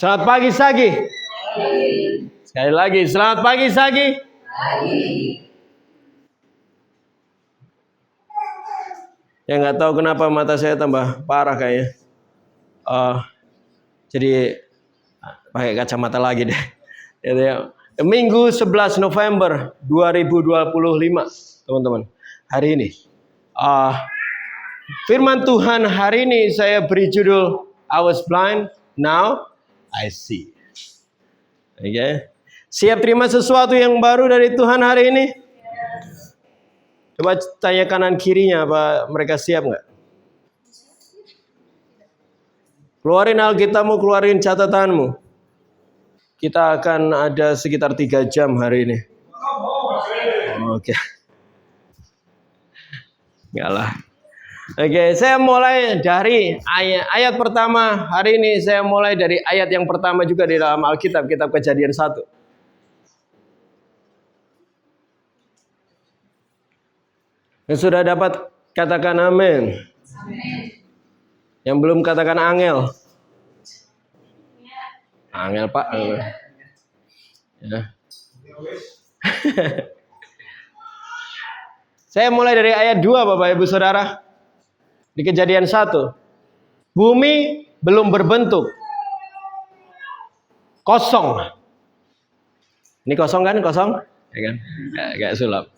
Selamat pagi Sagi. Sekali lagi, selamat pagi Sagi. Ya nggak tahu kenapa mata saya tambah parah kayaknya. Jadi pakai kacamata lagi deh. Minggu 11 November 2025, teman-teman. Hari ini. Firman Tuhan hari ini saya beri judul I was blind, now I see. Oke. Siap terima sesuatu yang baru dari Tuhan hari ini? Coba tanya kanan kirinya, apa mereka siap nggak? Keluarin Alkitabmu, keluarin catatanmu. Kita akan ada sekitar 3 jam hari ini. Oke. Enggak lah. Oke, saya mulai dari ayat pertama. Hari ini saya mulai dari ayat yang pertama juga di dalam Alkitab, kitab Kejadian 1. Yang sudah dapat katakan amin. Yang belum katakan angel. Angel Pak. Ya. Saya mulai dari ayat 2 Bapak Ibu Saudara. Di Kejadian 1. Bumi belum berbentuk. Kosong. Ini kosong kan? Kosong? Ya kan? Kayak sulap.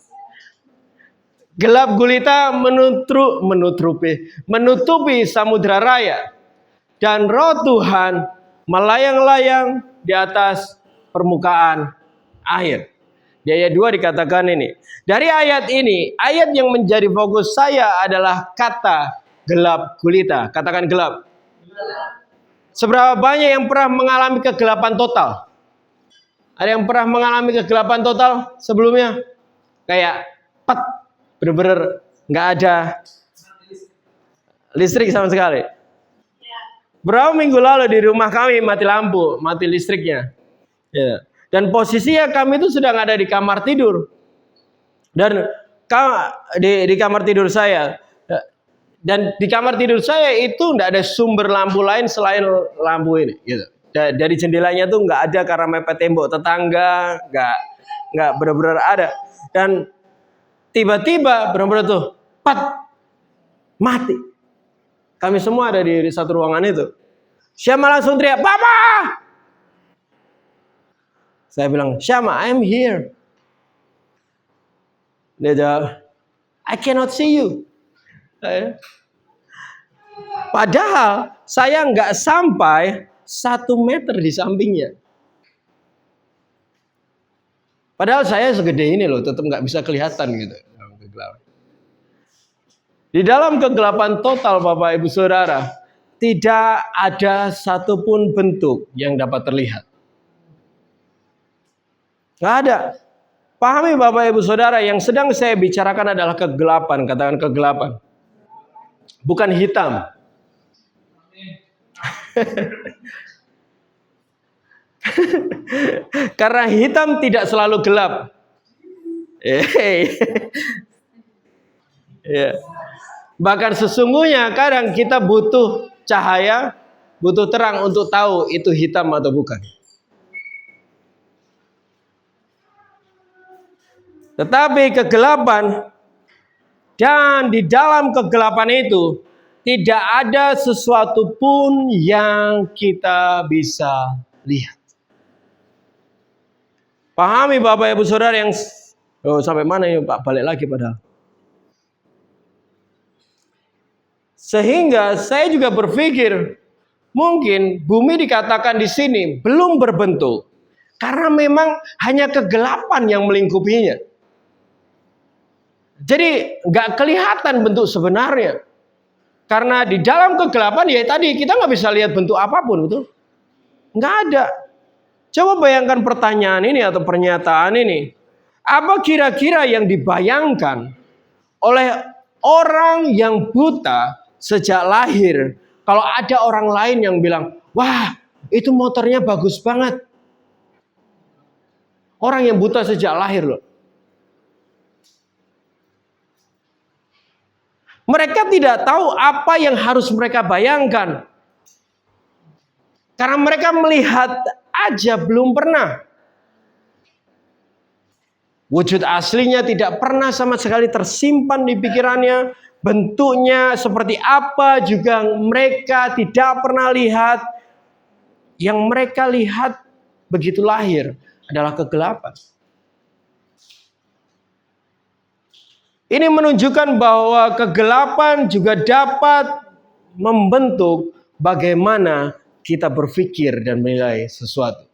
Gelap gulita menutupi samudra raya. Dan roh Tuhan melayang-layang di atas permukaan air. Di ayat 2 dikatakan ini. Dari ayat ini, ayat yang menjadi fokus saya adalah kata gelap gulita. Katakan gelap. Seberapa banyak yang pernah mengalami kegelapan total? Ada yang pernah mengalami kegelapan total sebelumnya? Kayak bener-bener nggak ada listrik sama sekali. Berapa minggu lalu di rumah kami mati lampu, mati listriknya. Ya. Dan posisinya kami itu sedang ada di kamar tidur. Dan di kamar tidur saya. Dan di kamar tidur saya itu nggak ada sumber lampu lain selain lampu ini. Gitu. Dari jendelanya tuh nggak ada karena mepet tembok tetangga, nggak benar-benar ada. Dan tiba-tiba benar-benar tuh mati. Kami semua ada di satu ruangan itu. Syama langsung teriak, "Papa!" Saya bilang, "Syama, I'm here." Dia jawab, "I cannot see you." Padahal saya nggak sampai 1 meter di sampingnya. Padahal saya segede ini loh, tetap nggak bisa kelihatan gitu. Di dalam kegelapan total Bapak Ibu Saudara, tidak ada satupun bentuk yang dapat terlihat. Nggak ada. Pahami Bapak Ibu Saudara, yang sedang saya bicarakan adalah kegelapan. Katakan kegelapan. Bukan hitam. Karena hitam tidak selalu gelap. Bahkan sesungguhnya kadang kita butuh cahaya, butuh terang untuk tahu itu hitam atau bukan. Tetapi kegelapan, dan di dalam kegelapan itu tidak ada sesuatu pun yang kita bisa lihat. Pahami Bapak Ibu Saudara yang sampai mana ini Pak? Balik lagi padahal. Sehingga saya juga berpikir mungkin bumi dikatakan di sini belum berbentuk karena memang hanya kegelapan yang melingkupinya. Jadi nggak kelihatan bentuk sebenarnya. Karena di dalam kegelapan ya tadi kita nggak bisa lihat bentuk apapun, betul? Nggak ada. Coba bayangkan pertanyaan ini atau pernyataan ini. Apa kira-kira yang dibayangkan oleh orang yang buta sejak lahir kalau ada orang lain yang bilang, "Wah, itu motornya bagus banget." Orang yang buta sejak lahir loh. Mereka tidak tahu apa yang harus mereka bayangkan. Karena mereka melihat aja belum pernah. Wujud aslinya tidak pernah sama sekali tersimpan di pikirannya. Bentuknya seperti apa juga mereka tidak pernah lihat. Yang mereka lihat begitu lahir adalah kegelapan. Ini menunjukkan bahwa kegelapan juga dapat membentuk bagaimana kita berpikir dan menilai sesuatu.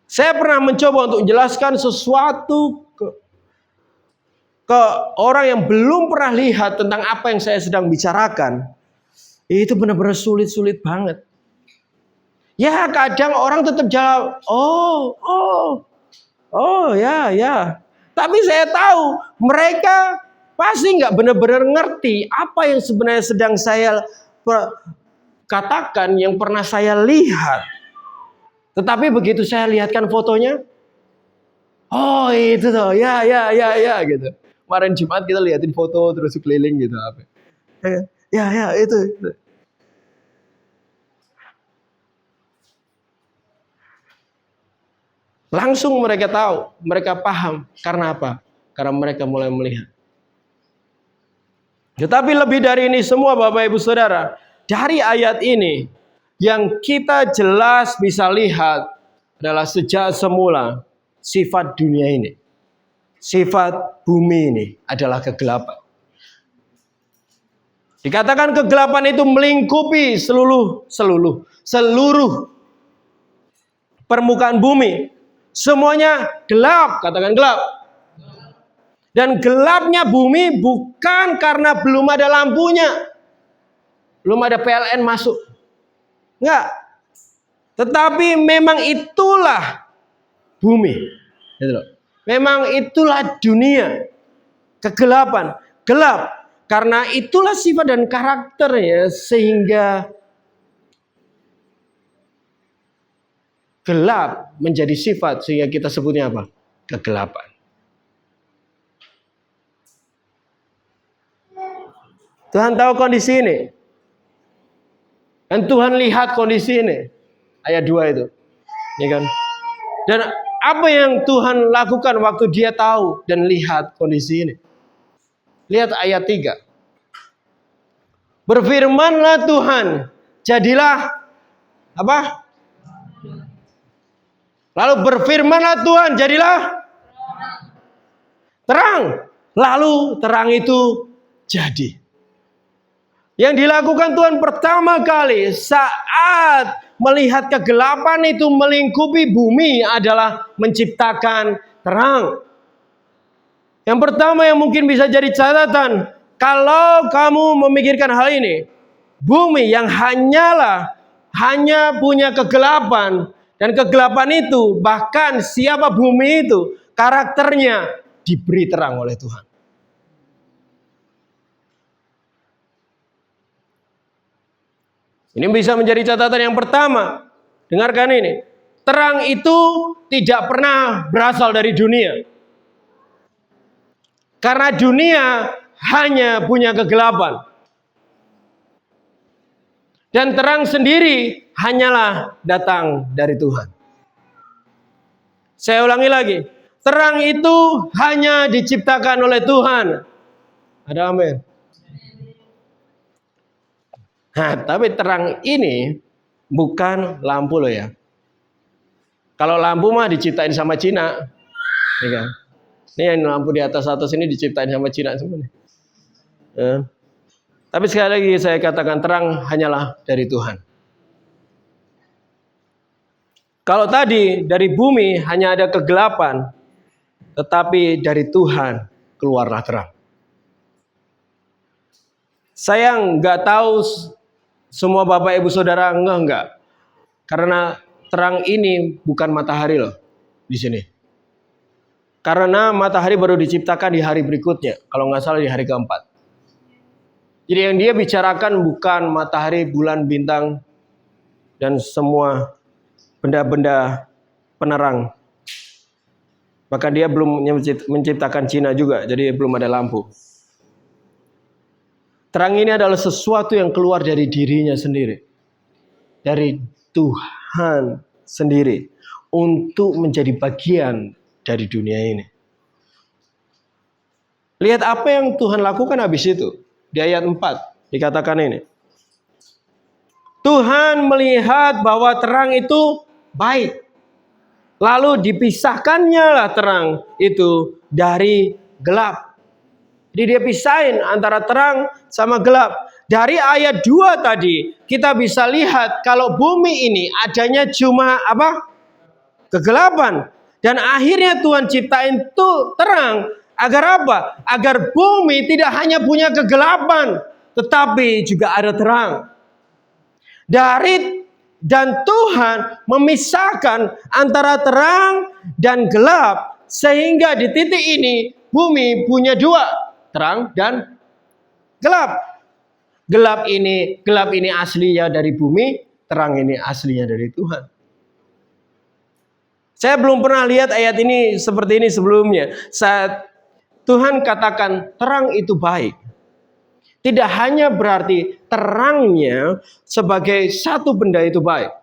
Saya pernah mencoba untuk menjelaskan sesuatu ke orang yang belum pernah lihat tentang apa yang saya sedang bicarakan. Itu benar-benar sulit-sulit banget. Ya, kadang orang tetap jawab, ya. Tapi saya tahu mereka pasti nggak benar-benar ngerti apa yang sebenarnya sedang saya katakan, yang pernah saya lihat. Tetapi begitu saya lihatkan fotonya, oh itu tuh, ya gitu. Kemarin Jumat kita liatin foto terus keliling gitu apa. Ya itu. Langsung mereka tahu, mereka paham. Karena apa? Karena mereka mulai melihat. Tetapi lebih dari ini semua Bapak Ibu Saudara, dari ayat ini yang kita jelas bisa lihat adalah sejak semula sifat dunia ini, sifat bumi ini adalah kegelapan. Dikatakan kegelapan itu melingkupi seluruh permukaan bumi. Semuanya gelap, katakan gelap. Dan gelapnya bumi bukan karena belum ada lampunya, belum ada PLN masuk. Enggak. Tetapi memang itulah bumi. Memang itulah dunia. Kegelapan. Gelap. Karena itulah sifat dan karakternya sehingga gelap menjadi sifat sehingga kita sebutnya apa? Kegelapan. Tuhan tahu kondisi ini. Dan Tuhan lihat kondisi ini. Ayat 2 itu. Ya kan? Dan apa yang Tuhan lakukan waktu dia tahu dan lihat kondisi ini? Lihat ayat 3. Berfirmanlah Tuhan, jadilah apa? Lalu berfirmanlah Tuhan, jadilah terang. Lalu terang itu jadi. Yang dilakukan Tuhan pertama kali saat melihat kegelapan itu melingkupi bumi adalah menciptakan terang. Yang pertama yang mungkin bisa jadi catatan, kalau kamu memikirkan hal ini, bumi yang hanya punya kegelapan, dan kegelapan itu bahkan siapa bumi itu karakternya diberi terang oleh Tuhan. Ini bisa menjadi catatan yang pertama. Dengarkan ini. Terang itu tidak pernah berasal dari dunia. Karena dunia hanya punya kegelapan. Dan terang sendiri hanyalah datang dari Tuhan. Saya ulangi lagi. Terang itu hanya diciptakan oleh Tuhan. Ada amin. Nah, tapi terang ini bukan lampu loh ya. Kalau lampu mah diciptain sama Cina. Ya kan? Ini yang lampu di atas ini diciptain sama Cina semua nih. Tapi sekali lagi saya katakan terang hanyalah dari Tuhan. Kalau tadi dari bumi hanya ada kegelapan, tetapi dari Tuhan keluarlah terang. Saya nggak tahu semua Bapak Ibu Saudara enggak. Karena terang ini bukan matahari loh di sini. Karena matahari baru diciptakan di hari berikutnya, kalau nggak salah di hari keempat. Jadi yang dia bicarakan bukan matahari, bulan, bintang, dan semua benda-benda penerang. Bahkan dia belum menciptakan Cina juga, jadi belum ada lampu. Terang ini adalah sesuatu yang keluar dari dirinya sendiri. dari Tuhan sendiri untuk menjadi bagian dari dunia ini. Lihat apa yang Tuhan lakukan habis itu. Di ayat 4 dikatakan ini. Tuhan melihat bahwa terang itu baik. Lalu dipisahkannya lah terang itu dari gelap. Jadi dia pisahin antara terang sama gelap. Dari ayat 2 tadi kita bisa lihat kalau bumi ini adanya cuma apa? Kegelapan. Dan akhirnya Tuhan ciptain tuh terang. Agar apa? Agar bumi tidak hanya punya kegelapan, tetapi juga ada terang. Dan Tuhan memisahkan antara terang dan gelap. Sehingga di titik ini bumi punya dua, terang dan gelap. Gelap ini aslinya dari bumi, terang ini aslinya dari Tuhan. Saya belum pernah lihat ayat ini seperti ini sebelumnya. Saat Tuhan katakan terang itu baik, tidak hanya berarti terangnya sebagai satu benda itu baik,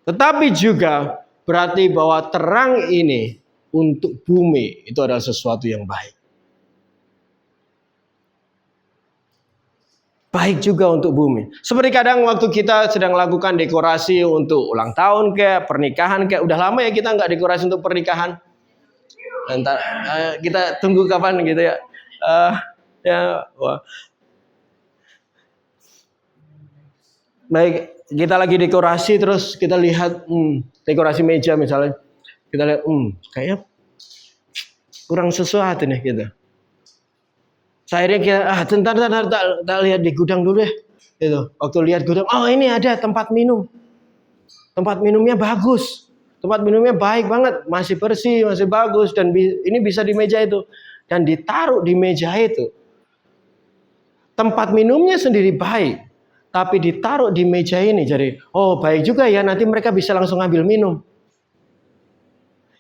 tetapi juga berarti bahwa terang ini untuk bumi itu adalah sesuatu yang baik. Baik juga untuk bumi. Seperti kadang waktu kita sedang lakukan dekorasi untuk ulang tahun kayak pernikahan kayak, udah lama ya kita nggak dekorasi untuk pernikahan. Entar kita tunggu kapan gitu ya. Wah. Baik, kita lagi dekorasi terus kita lihat dekorasi meja misalnya. Kita lihat kayaknya kurang sesuatu nih gitu. Akhirnya kita tak lihat di gudang dulu ya. Gitu. Waktu lihat gudang, oh ini ada tempat minum. Tempat minumnya bagus. Tempat minumnya baik banget, masih bersih, masih bagus, dan ini bisa di meja itu. Dan ditaruh di meja itu. Tempat minumnya sendiri baik, tapi ditaruh di meja ini. Jadi, oh baik juga ya, nanti mereka bisa langsung ambil minum.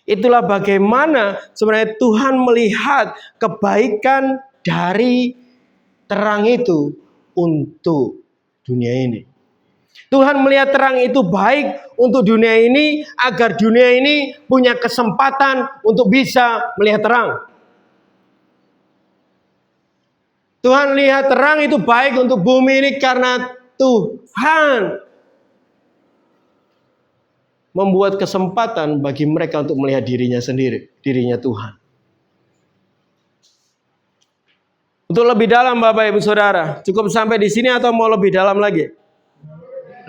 Itulah bagaimana sebenarnya Tuhan melihat kebaikan dari terang itu untuk dunia ini. Tuhan melihat terang itu baik untuk dunia ini agar dunia ini punya kesempatan untuk bisa melihat terang. Tuhan lihat terang itu baik untuk bumi ini karena Tuhan membuat kesempatan bagi mereka untuk melihat dirinya sendiri, dirinya Tuhan. Untuk lebih dalam Bapak Ibu Saudara, cukup sampai di sini atau mau lebih dalam lagi?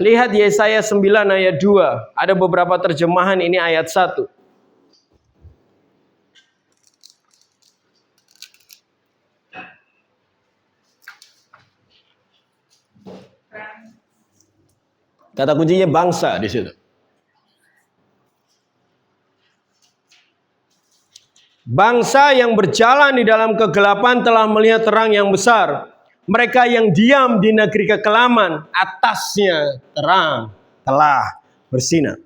Lihat Yesaya 9 ayat 2. Ada beberapa terjemahan, ini ayat 1. Kata kuncinya bangsa di situ. Bangsa yang berjalan di dalam kegelapan telah melihat terang yang besar. Mereka yang diam di negeri kekelaman, atasnya terang telah bersinar.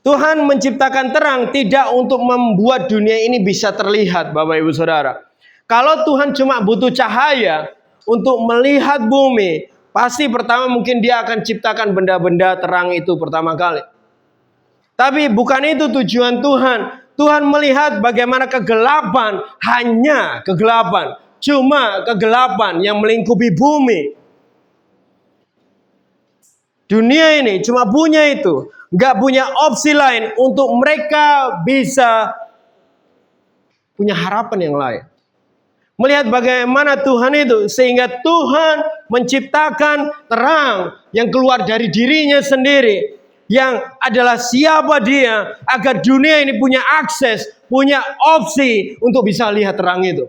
Tuhan menciptakan terang tidak untuk membuat dunia ini bisa terlihat, Bapak Ibu Saudara. Kalau Tuhan cuma butuh cahaya untuk melihat bumi, pasti pertama mungkin dia akan ciptakan benda-benda terang itu pertama kali. Tapi bukan itu tujuan Tuhan. Tuhan melihat bagaimana kegelapan, hanya kegelapan. Cuma kegelapan yang melingkupi bumi. Dunia ini cuma punya itu. Gak punya opsi lain untuk mereka bisa punya harapan yang lain. Melihat bagaimana Tuhan itu. Sehingga Tuhan menciptakan terang yang keluar dari dirinya sendiri. Yang adalah siapa dia. Agar dunia ini punya akses, punya opsi untuk bisa lihat terang itu.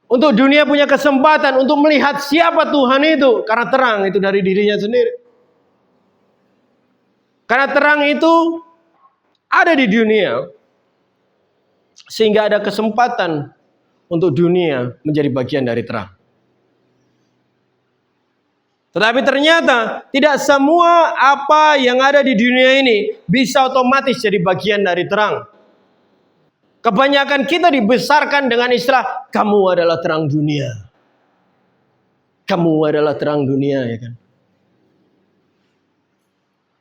Untuk dunia punya kesempatan untuk melihat siapa Tuhan itu. Karena terang itu dari dirinya sendiri. Karena terang itu ada di dunia. Sehingga ada kesempatan untuk dunia menjadi bagian dari terang. Tetapi ternyata tidak semua apa yang ada di dunia ini bisa otomatis jadi bagian dari terang. Kebanyakan kita dibesarkan dengan istilah, kamu adalah terang dunia. Kamu adalah terang dunia, ya kan?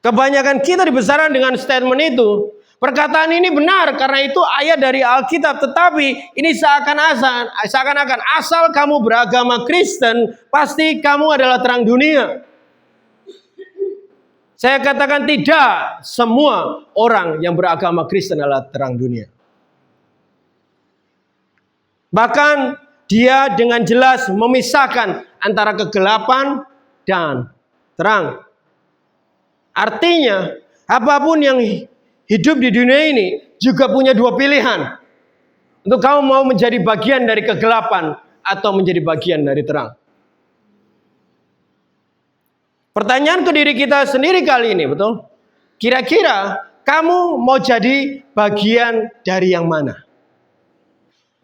Kebanyakan kita dibesarkan dengan statement itu. Perkataan ini benar karena itu ayat dari Alkitab, tetapi ini seakan-akan asal kamu beragama Kristen, pasti kamu adalah terang dunia. Saya katakan tidak, semua orang yang beragama Kristen adalah terang dunia. Bahkan dia dengan jelas memisahkan antara kegelapan dan terang. Artinya, apapun yang hidup di dunia ini juga punya dua pilihan. Untuk kamu mau menjadi bagian dari kegelapan atau menjadi bagian dari terang. Pertanyaan ke diri kita sendiri kali ini, betul? Kira-kira kamu mau jadi bagian dari yang mana?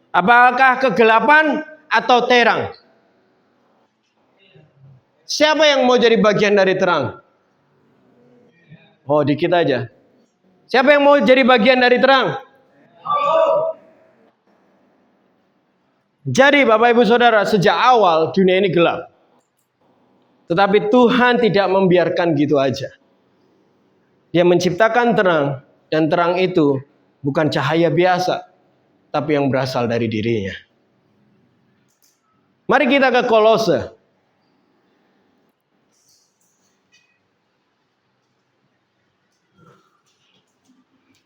Apakah kegelapan atau terang? Siapa yang mau jadi bagian dari terang? Oh, dikit aja. Siapa yang mau jadi bagian dari terang? Jadi Bapak Ibu Saudara, sejak awal dunia ini gelap. Tetapi Tuhan tidak membiarkan gitu aja. Dia menciptakan terang, dan terang itu bukan cahaya biasa, tapi yang berasal dari dirinya. Mari kita ke Kolose.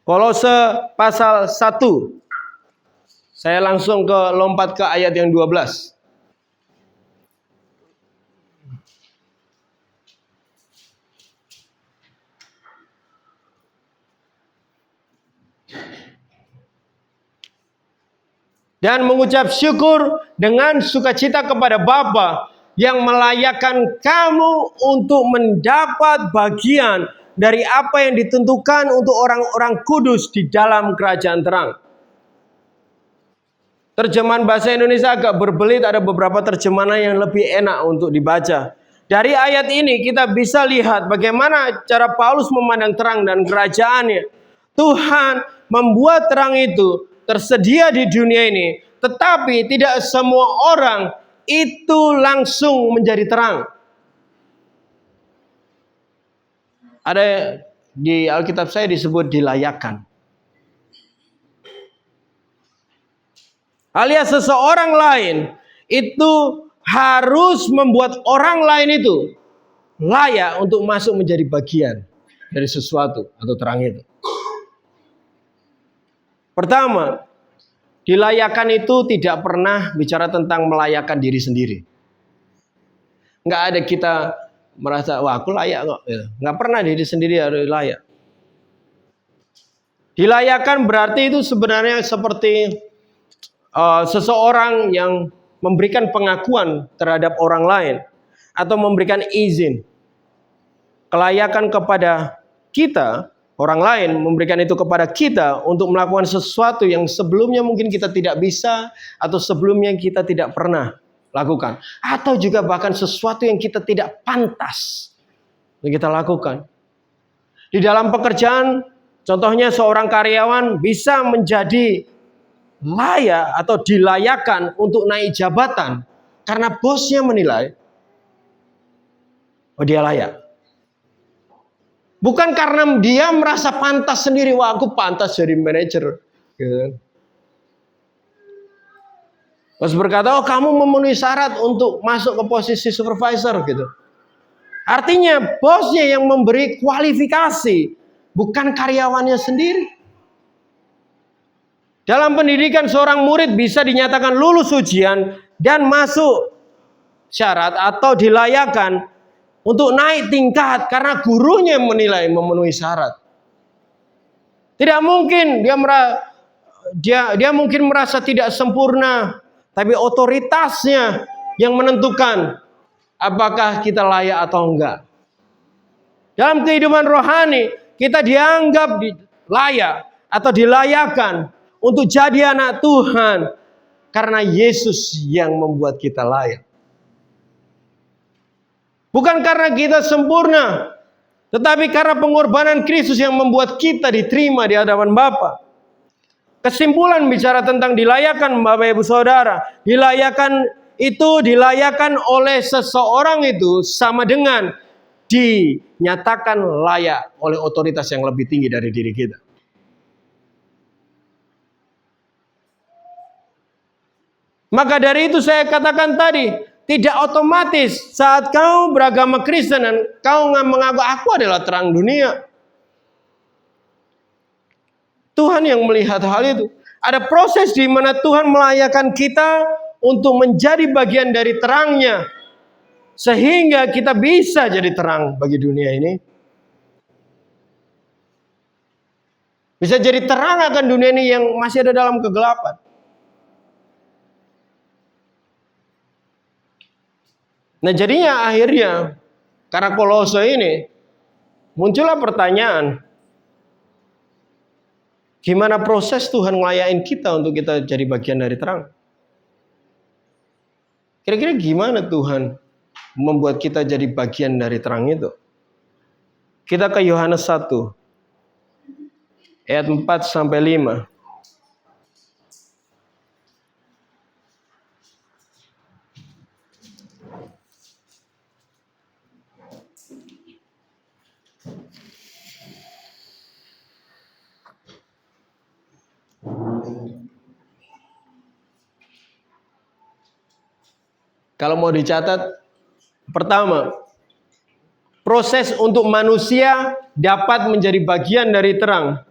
Kolose pasal 1. Saya langsung lompat ke ayat yang 12. Dan mengucap syukur dengan sukacita kepada Bapa yang melayakkan kamu untuk mendapat bagian dari apa yang ditentukan untuk orang-orang kudus di dalam kerajaan terang. Terjemahan bahasa Indonesia agak berbelit, ada beberapa terjemahan yang lebih enak untuk dibaca. Dari ayat ini kita bisa lihat bagaimana cara Paulus memandang terang dan kerajaannya. Tuhan membuat terang itu tersedia di dunia ini, tetapi tidak semua orang itu langsung menjadi terang. Ada di Alkitab saya disebut dilayakkan. Alias seseorang lain itu harus membuat orang lain itu layak untuk masuk menjadi bagian dari sesuatu atau terang itu. Pertama, dilayakkan itu tidak pernah bicara tentang melayakkan diri sendiri. Nggak ada kita merasa, wah aku layak kok. Nggak pernah diri sendiri harus layak. Dilayakkan berarti itu sebenarnya seperti seseorang yang memberikan pengakuan terhadap orang lain atau memberikan izin. Kelayakan kepada kita, orang lain memberikan itu kepada kita untuk melakukan sesuatu yang sebelumnya mungkin kita tidak bisa atau sebelumnya kita tidak pernah lakukan, atau juga bahkan sesuatu yang kita tidak pantas yang kita lakukan. Di dalam pekerjaan, contohnya seorang karyawan bisa menjadi layak atau dilayakkan untuk naik jabatan karena bosnya menilai oh dia layak. Bukan karena dia merasa pantas sendiri, wah aku pantas jadi manajer. Bos berkata, oh kamu memenuhi syarat untuk masuk ke posisi supervisor gitu. Artinya bosnya yang memberi kualifikasi, bukan karyawannya sendiri. Dalam pendidikan seorang murid bisa dinyatakan lulus ujian dan masuk syarat atau dilayakkan untuk naik tingkat karena gurunya menilai memenuhi syarat. Tidak mungkin dia mungkin merasa tidak sempurna, tapi otoritasnya yang menentukan apakah kita layak atau enggak. Dalam kehidupan rohani, kita dianggap layak atau dilayakkan untuk jadi anak Tuhan karena Yesus yang membuat kita layak. Bukan karena kita sempurna, tetapi karena pengorbanan Kristus yang membuat kita diterima di hadapan Bapa. Kesimpulan bicara tentang dilayakkan Bapak Ibu Saudara, dilayakkan oleh seseorang itu sama dengan dinyatakan layak oleh otoritas yang lebih tinggi dari diri kita. Maka dari itu saya katakan tadi, tidak otomatis saat kau beragama Kristen dan kau mengaku aku adalah terang dunia. Tuhan yang melihat hal itu. Ada proses di mana Tuhan melayakkan kita untuk menjadi bagian dari terangnya. Sehingga kita bisa jadi terang bagi dunia ini. Bisa jadi terang akan dunia ini yang masih ada dalam kegelapan. Nah jadinya akhirnya karena Kolose ini muncullah pertanyaan, gimana proses Tuhan ngelayain kita untuk kita jadi bagian dari terang? Kira-kira gimana Tuhan membuat kita jadi bagian dari terang itu? Kita ke Yohanes 1 ayat 4-5. Kalau mau dicatat, pertama, proses untuk manusia dapat menjadi bagian dari terang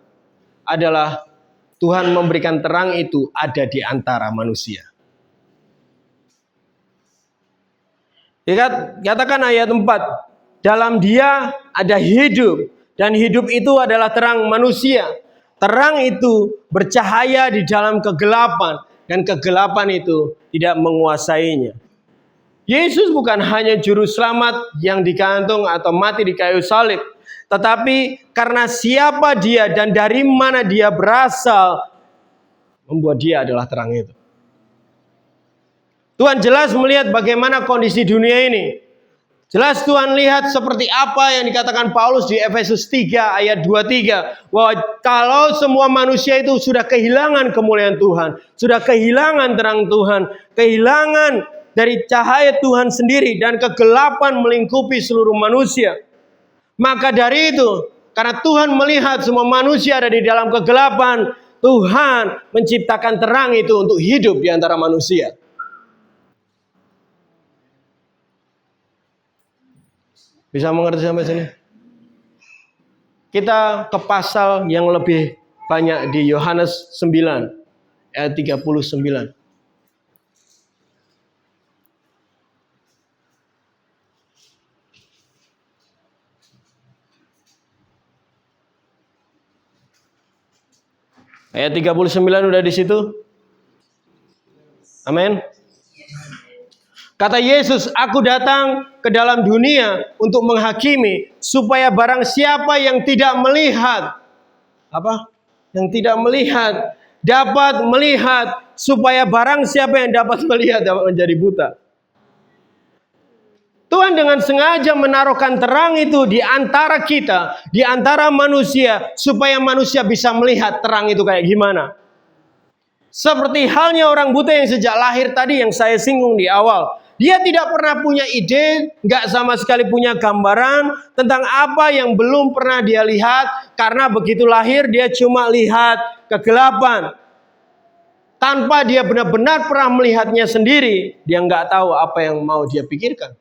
adalah Tuhan memberikan terang itu ada di antara manusia. Katakan ayat 4, dalam Dia ada hidup dan hidup itu adalah terang manusia. Terang itu bercahaya di dalam kegelapan dan kegelapan itu tidak menguasainya. Yesus bukan hanya juru selamat yang digantung atau mati di kayu salib, tetapi karena siapa Dia dan dari mana Dia berasal, membuat Dia adalah terang itu. Tuhan jelas melihat bagaimana kondisi dunia ini. Jelas Tuhan lihat seperti apa yang dikatakan Paulus di Efesus 3 ayat 23. Bahwa kalau semua manusia itu sudah kehilangan kemuliaan Tuhan, sudah kehilangan terang Tuhan, kehilangan dari cahaya Tuhan sendiri dan kegelapan melingkupi seluruh manusia. Maka dari itu, karena Tuhan melihat semua manusia ada di dalam kegelapan, Tuhan menciptakan terang itu untuk hidup di antara manusia. Bisa mengerti sampai sini? Kita ke pasal yang lebih banyak di Yohanes 9 ayat 39. Ayat 39 udah di situ? Amin. Kata Yesus, aku datang ke dalam dunia untuk menghakimi supaya barang siapa yang tidak melihat, yang tidak melihat dapat melihat, supaya barang siapa yang dapat melihat dapat menjadi buta. Tuhan dengan sengaja menaruhkan terang itu di antara kita, di antara manusia, supaya manusia bisa melihat terang itu kayak gimana. Seperti halnya orang buta yang sejak lahir tadi yang saya singgung di awal. Dia tidak pernah punya ide, nggak sama sekali punya gambaran tentang apa yang belum pernah dia lihat. Karena begitu lahir dia cuma lihat kegelapan. Tanpa dia benar-benar pernah melihatnya sendiri, dia nggak tahu apa yang mau dia pikirkan.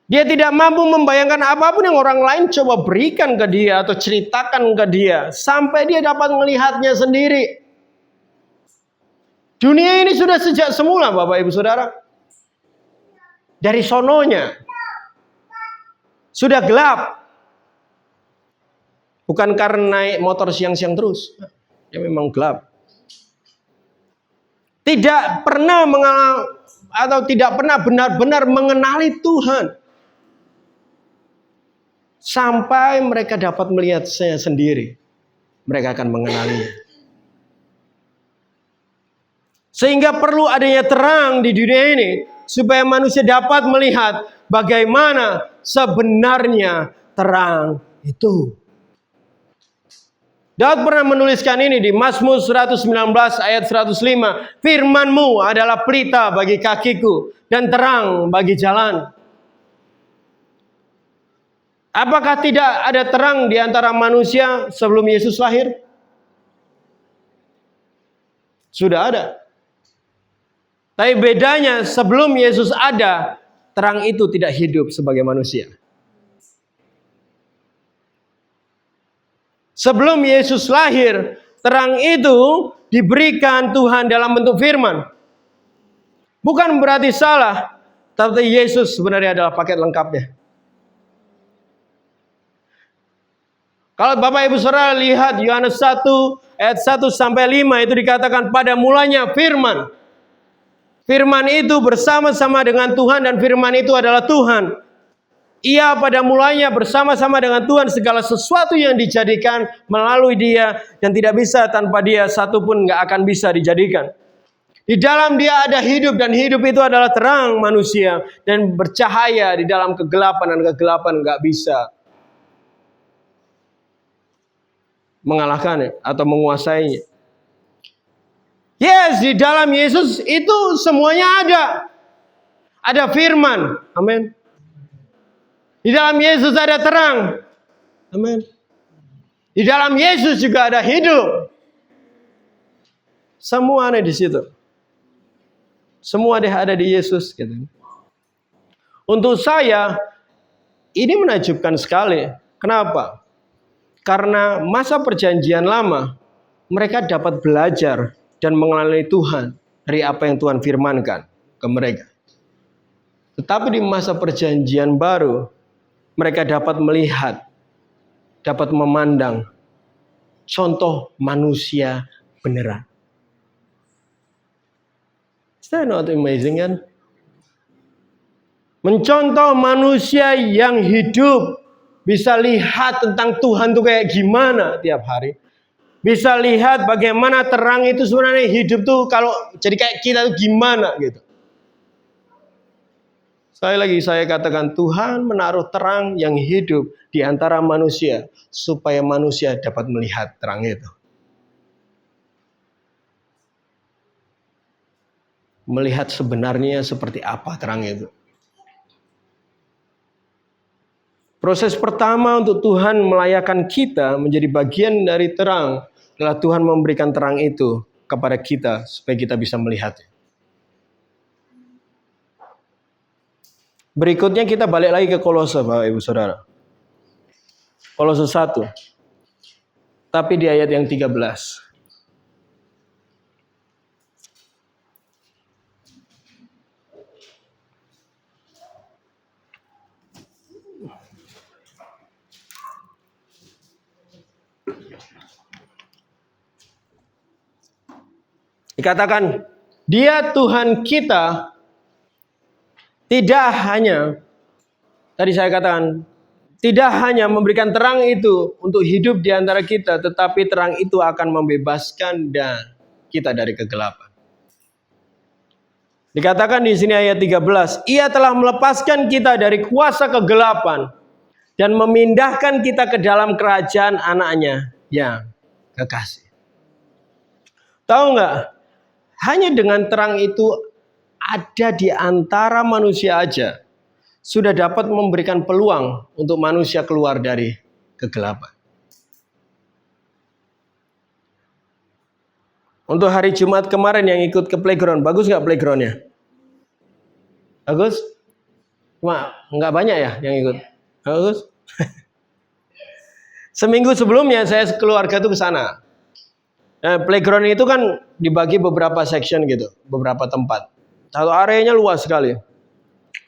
Dia tidak mampu membayangkan apapun yang orang lain coba berikan ke dia atau ceritakan ke dia. Sampai dia dapat melihatnya sendiri. Dunia ini sudah sejak semula Bapak Ibu Saudara. Dari sononya. Sudah gelap. Bukan karena naik motor siang-siang terus. Ya memang gelap. Tidak pernah tidak pernah benar-benar mengenali Tuhan. Sampai mereka dapat melihat saya sendiri. Mereka akan mengenalinya. Sehingga perlu adanya terang di dunia ini. Supaya manusia dapat melihat bagaimana sebenarnya terang itu. Daud pernah menuliskan ini di Mazmur 119 ayat 105. Firman-Mu adalah pelita bagi kakiku dan terang bagi jalan. Apakah tidak ada terang di antara manusia sebelum Yesus lahir? Sudah ada. Tapi bedanya sebelum Yesus ada, terang itu tidak hidup sebagai manusia. Sebelum Yesus lahir, terang itu diberikan Tuhan dalam bentuk firman. Bukan berarti salah, tapi Yesus sebenarnya adalah paket lengkapnya. Kalau Bapak Ibu Saudara lihat Yohanes 1 ayat 1 sampai 5 itu dikatakan pada mulanya firman. Firman itu bersama-sama dengan Tuhan dan firman itu adalah Tuhan. Ia pada mulanya bersama-sama dengan Tuhan, segala sesuatu yang dijadikan melalui Dia dan tidak bisa tanpa Dia satu pun nggak akan bisa dijadikan. Di dalam Dia ada hidup dan hidup itu adalah terang manusia dan bercahaya di dalam kegelapan dan kegelapan nggak bisa mengalahkannya atau menguasainya. Yes, di dalam Yesus itu semuanya ada. Ada firman. Amin. Di dalam Yesus ada terang. Amin. Di dalam Yesus juga ada hidup. Semua ada di situ. Semua ada di Yesus. Gitu. Untuk saya, ini menakjubkan sekali. Kenapa? Karena masa perjanjian lama, mereka dapat belajar dan mengenali Tuhan dari apa yang Tuhan firmankan ke mereka. Tetapi di masa perjanjian baru, mereka dapat melihat, dapat memandang contoh manusia beneran. Is that not amazing kan? Mencontoh manusia yang hidup. Bisa lihat tentang Tuhan itu kayak gimana tiap hari. Bisa lihat bagaimana terang itu sebenarnya hidup tuh kalau jadi kayak kita tuh gimana gitu. Sekali lagi saya katakan Tuhan menaruh terang yang hidup di antara manusia supaya manusia dapat melihat terang itu. Melihat sebenarnya seperti apa terang itu. Proses pertama untuk Tuhan melayakan kita menjadi bagian dari terang adalah Tuhan memberikan terang itu kepada kita supaya kita bisa melihatnya. Berikutnya kita balik lagi ke Kolose, Bapak Ibu Saudara. Kolose 1. Tapi di ayat yang 13. Dikatakan, Dia Tuhan kita tidak hanya, tadi saya katakan, tidak hanya memberikan terang itu untuk hidup di antara kita, tetapi terang itu akan membebaskan dan kita dari kegelapan. Dikatakan di sini ayat 13, Ia telah melepaskan kita dari kuasa kegelapan dan memindahkan kita ke dalam kerajaan anaknya yang kekasih. Tahu nggak? Hanya dengan terang itu ada di antara manusia aja sudah dapat memberikan peluang untuk manusia keluar dari kegelapan. Untuk hari Jumat kemarin yang ikut ke playground, bagus nggak playgroundnya? Bagus? Cuma nggak banyak ya yang ikut. Bagus? Seminggu sebelumnya saya keluarga tuh ke sana. Playground itu kan dibagi beberapa section gitu, beberapa tempat. Satu areanya luas sekali.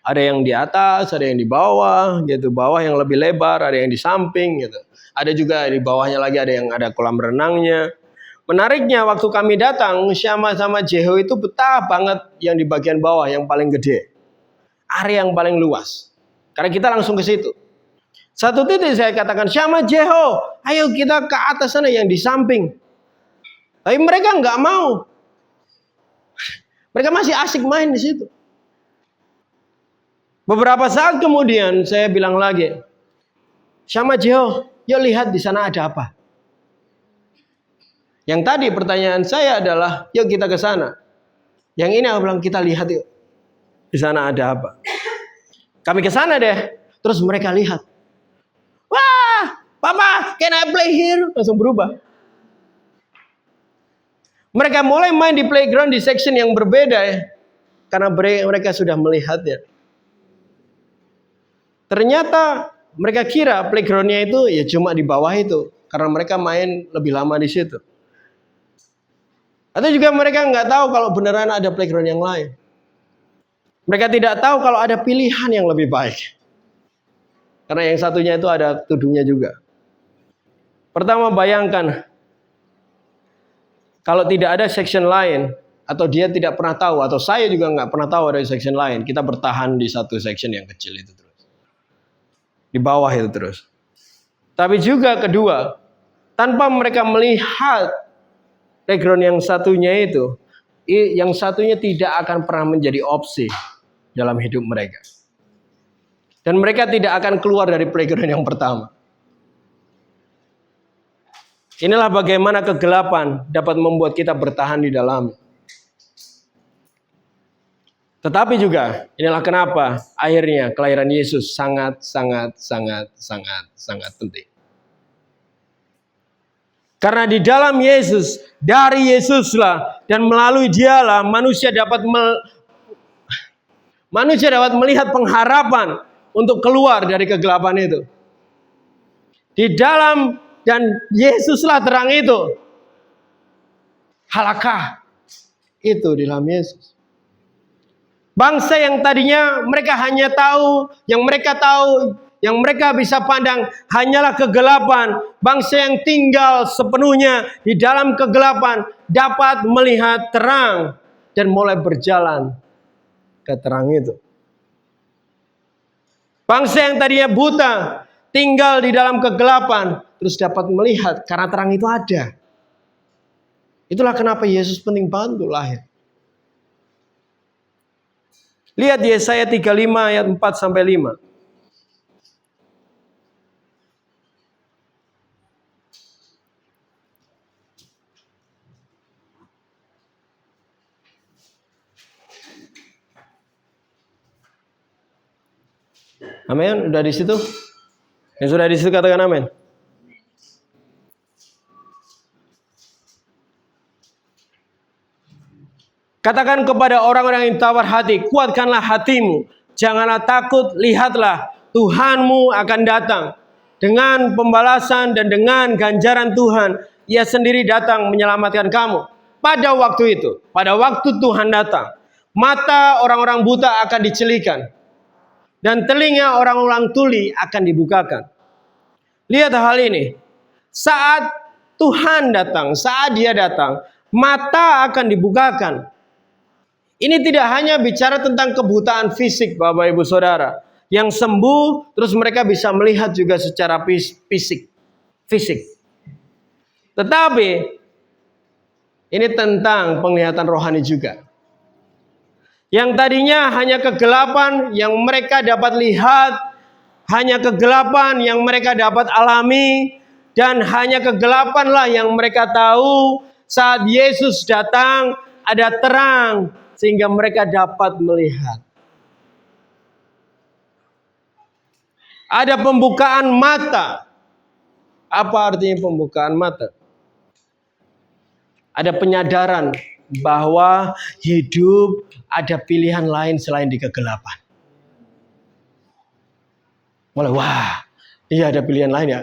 Ada yang di atas, ada yang di bawah, gitu. Bawah yang lebih lebar, ada yang di samping, gitu. Ada juga di bawahnya lagi ada yang ada kolam renangnya. Menariknya waktu kami datang, Syama sama Jeho itu betah banget yang di bagian bawah yang paling gede, area yang paling luas. Karena kita langsung ke situ. Satu titik saya katakan, Syama Jeho, ayo kita ke atas sana yang di samping. Tapi mereka nggak mau. Mereka masih asik main di situ. Beberapa saat kemudian saya bilang lagi, Syama Jeho, yuk lihat di sana ada apa. Yang tadi pertanyaan saya adalah, yuk kita ke sana. Yang ini aku bilang kita lihat yuk, di sana ada apa. Kami ke sana deh, terus mereka lihat. Wah, Papa, can I play here? Langsung berubah. Mereka mulai main di playground di section yang berbeda ya. Karena mereka sudah melihatnya. Ternyata mereka kira playgroundnya itu ya cuma di bawah itu. Karena mereka main lebih lama di situ. Atau juga mereka nggak tahu kalau beneran ada playground yang lain. Mereka tidak tahu kalau ada pilihan yang lebih baik. Karena yang satunya itu ada tudungnya juga. Pertama bayangkan, kalau tidak ada section lain, atau dia tidak pernah tahu, atau saya juga nggak pernah tahu ada section lain, kita bertahan di satu section yang kecil itu terus. Di bawah itu terus. Tapi juga kedua, tanpa mereka melihat background yang satunya itu, yang satunya tidak akan pernah menjadi opsi dalam hidup mereka. Dan mereka tidak akan keluar dari playground yang pertama. Inilah bagaimana kegelapan dapat membuat kita bertahan di dalam. Tetapi juga inilah kenapa akhirnya kelahiran Yesus sangat penting. Karena di dalam Yesus, dari Yesuslah dan melalui Dialah manusia dapat melihat pengharapan untuk keluar dari kegelapan itu. Di dalam dan Yesuslah terang itu. Halakah itu di dalam Yesus. Bangsa yang tadinya mereka hanya tahu, yang mereka bisa pandang hanyalah kegelapan. Bangsa yang tinggal sepenuhnya di dalam kegelapan dapat melihat terang dan mulai berjalan ke terang itu. Bangsa yang tadinya buta tinggal di dalam kegelapan terus dapat melihat karena terang itu ada. Itulah kenapa Yesus penting banget untuk lahir. Lihat di Yesaya 35 ayat 4 sampai 5. Amin, udah di situ? Yang sudah di situ katakan amin. Katakan kepada orang-orang yang tawar hati, kuatkanlah hatimu, janganlah takut, lihatlah Tuhanmu akan datang. Dengan pembalasan dan dengan ganjaran Tuhan, Ia sendiri datang menyelamatkan kamu. Pada waktu itu, pada waktu Tuhan datang, mata orang-orang buta akan dicelikan, dan telinga orang-orang tuli akan dibukakan. Lihat hal ini, saat Tuhan datang, saat Dia datang, mata akan dibukakan. Ini tidak hanya bicara tentang kebutaan fisik, Bapak Ibu Saudara. Yang sembuh, terus mereka bisa melihat juga secara fisik. Tetapi, ini tentang penglihatan rohani juga. Yang tadinya hanya kegelapan yang mereka dapat lihat, hanya kegelapan yang mereka dapat alami, dan hanya kegelapanlah yang mereka tahu. Saat Yesus datang, ada terang, sehingga mereka dapat melihat. Ada pembukaan mata. Apa artinya pembukaan mata? Ada penyadaran bahwa hidup ada pilihan lain selain di kegelapan. Mulai, wah, iya ada pilihan lain ya.